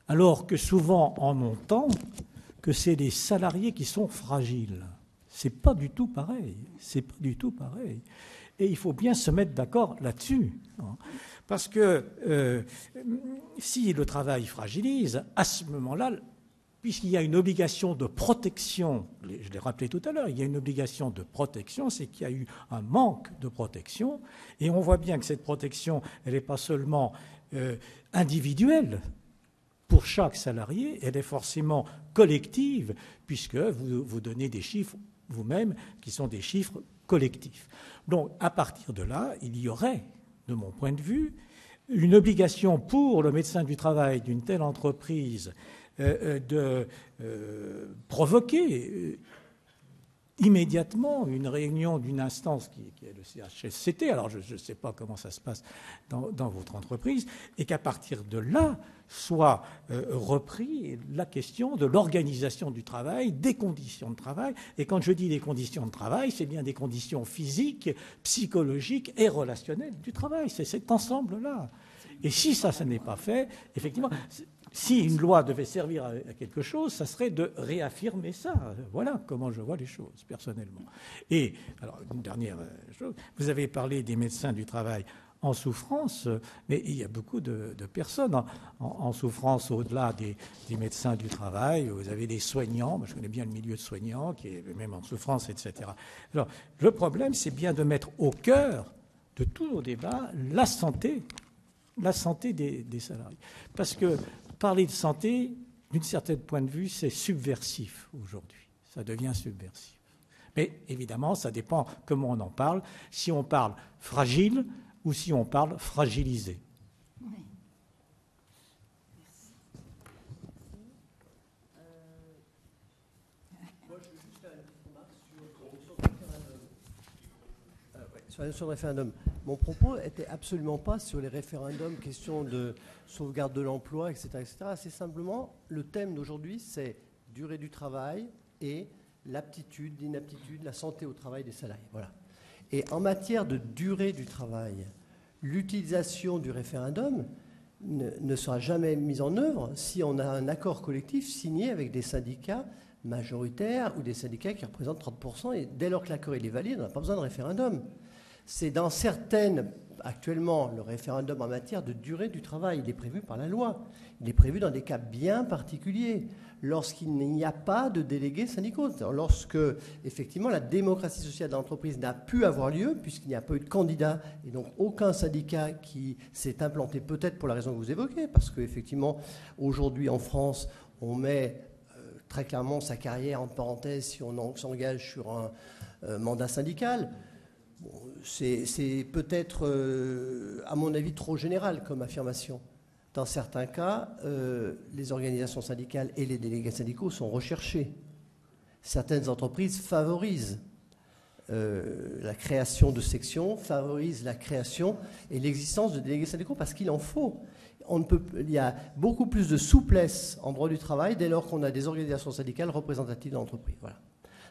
alors que souvent on entend que c'est les salariés qui sont fragiles. C'est pas du tout pareil. C'est pas du tout pareil. Et il faut bien se mettre d'accord là-dessus. Parce que si le travail fragilise, à ce moment-là, puisqu'il y a une obligation de protection, je l'ai rappelé tout à l'heure, il y a une obligation de protection, c'est qu'il y a eu un manque de protection, et on voit bien que cette protection, elle n'est pas seulement individuelle pour chaque salarié, elle est forcément collective, puisque vous donnez des chiffres vous-même qui sont des chiffres collectifs. Donc, à partir de là, il y aurait, de mon point de vue, une obligation pour le médecin du travail d'une telle entreprise de provoquer immédiatement une réunion d'une instance qui est le CHSCT, alors je ne sais pas comment ça se passe dans votre entreprise, et qu'à partir de là soit repris la question de l'organisation du travail, des conditions de travail, et quand je dis des conditions de travail, c'est bien des conditions physiques, psychologiques et relationnelles du travail, c'est cet ensemble-là. Et si ça n'est pas fait, effectivement, si une loi devait servir à quelque chose, ça serait de réaffirmer ça. Voilà comment je vois les choses, personnellement. Et, alors, une dernière chose, vous avez parlé des médecins du travail en souffrance, mais il y a beaucoup de personnes en souffrance au-delà des médecins du travail. Vous avez des soignants, moi je connais bien le milieu de soignants, qui est même en souffrance, etc. Alors, le problème, c'est bien de mettre au cœur de tous nos débats la santé des salariés. Parce que parler de santé, d'une certaine point de vue, c'est subversif aujourd'hui. Ça devient subversif. Mais évidemment, ça dépend comment on en parle. Si on parle fragile ou si on parle fragilisé. Oui. Moi, je veux juste faire une petite remarque sur la notion de référendum. Mon propos n'était absolument pas sur les référendums, question de sauvegarde de l'emploi, etc., etc. C'est simplement, le thème d'aujourd'hui, c'est durée du travail et l'aptitude, l'inaptitude, la santé au travail des salariés. Voilà. Et en matière de durée du travail, l'utilisation du référendum ne sera jamais mise en œuvre si on a un accord collectif signé avec des syndicats majoritaires ou des syndicats qui représentent 30%. Et dès lors que l'accord est valide, on n'a pas besoin de référendum. C'est dans certaines... Actuellement, le référendum en matière de durée du travail, il est prévu par la loi. Il est prévu dans des cas bien particuliers, lorsqu'il n'y a pas de délégués syndicaux. Lorsque, effectivement, la démocratie sociale de l'entreprise n'a pu avoir lieu, puisqu'il n'y a pas eu de candidat, et donc aucun syndicat qui s'est implanté, peut-être pour la raison que vous évoquez, parce qu'effectivement, aujourd'hui en France, on met très clairement sa carrière en parenthèse si on s'engage sur un mandat syndical. Bon, c'est peut-être, à mon avis, trop général comme affirmation. Dans certains cas, les organisations syndicales et les délégués syndicaux sont recherchés. Certaines entreprises favorisent la création de sections, favorise la création et l'existence de délégués syndicaux parce qu'il en faut. Il y a beaucoup plus de souplesse en droit du travail dès lors qu'on a des organisations syndicales représentatives dans l'entreprise. Voilà.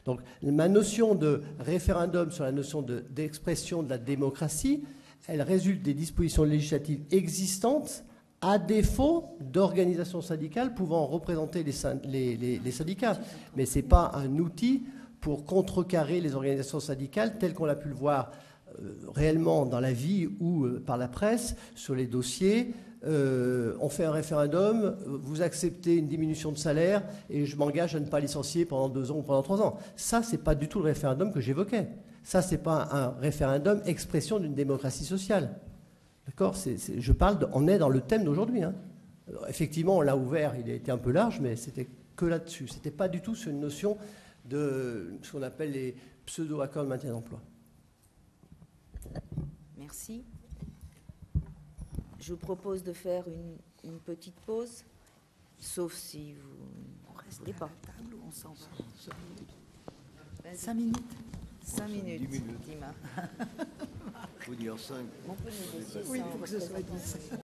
Donc ma notion de référendum sur la notion d'expression de la démocratie, elle résulte des dispositions législatives existantes à défaut d'organisations syndicales pouvant représenter les syndicats. Mais ce n'est pas un outil pour contrecarrer les organisations syndicales telles qu'on a pu le voir réellement dans la vie ou par la presse, sur les dossiers. On fait un référendum, vous acceptez une diminution de salaire et je m'engage à ne pas licencier pendant 2 ans ou pendant 3 ans. Ça, ce n'est pas du tout le référendum que j'évoquais. Ça, ce n'est pas un référendum expression d'une démocratie sociale. D'accord ? Je parle, on est dans le thème d'aujourd'hui. Hein. Effectivement, on l'a ouvert, il a été un peu large, mais c'était que là-dessus. Ce n'était pas du tout sur une notion de ce qu'on appelle les pseudo-accords de maintien d'emploi. Merci. Je vous propose de faire une petite pause, sauf si vous ne voulez pas. Table, on s'en va. 5 minutes. 5 minutes, 10 minutes. Dima. Il faut dire 5. On peut négocier Oui, ça en pour que ce soit représentant.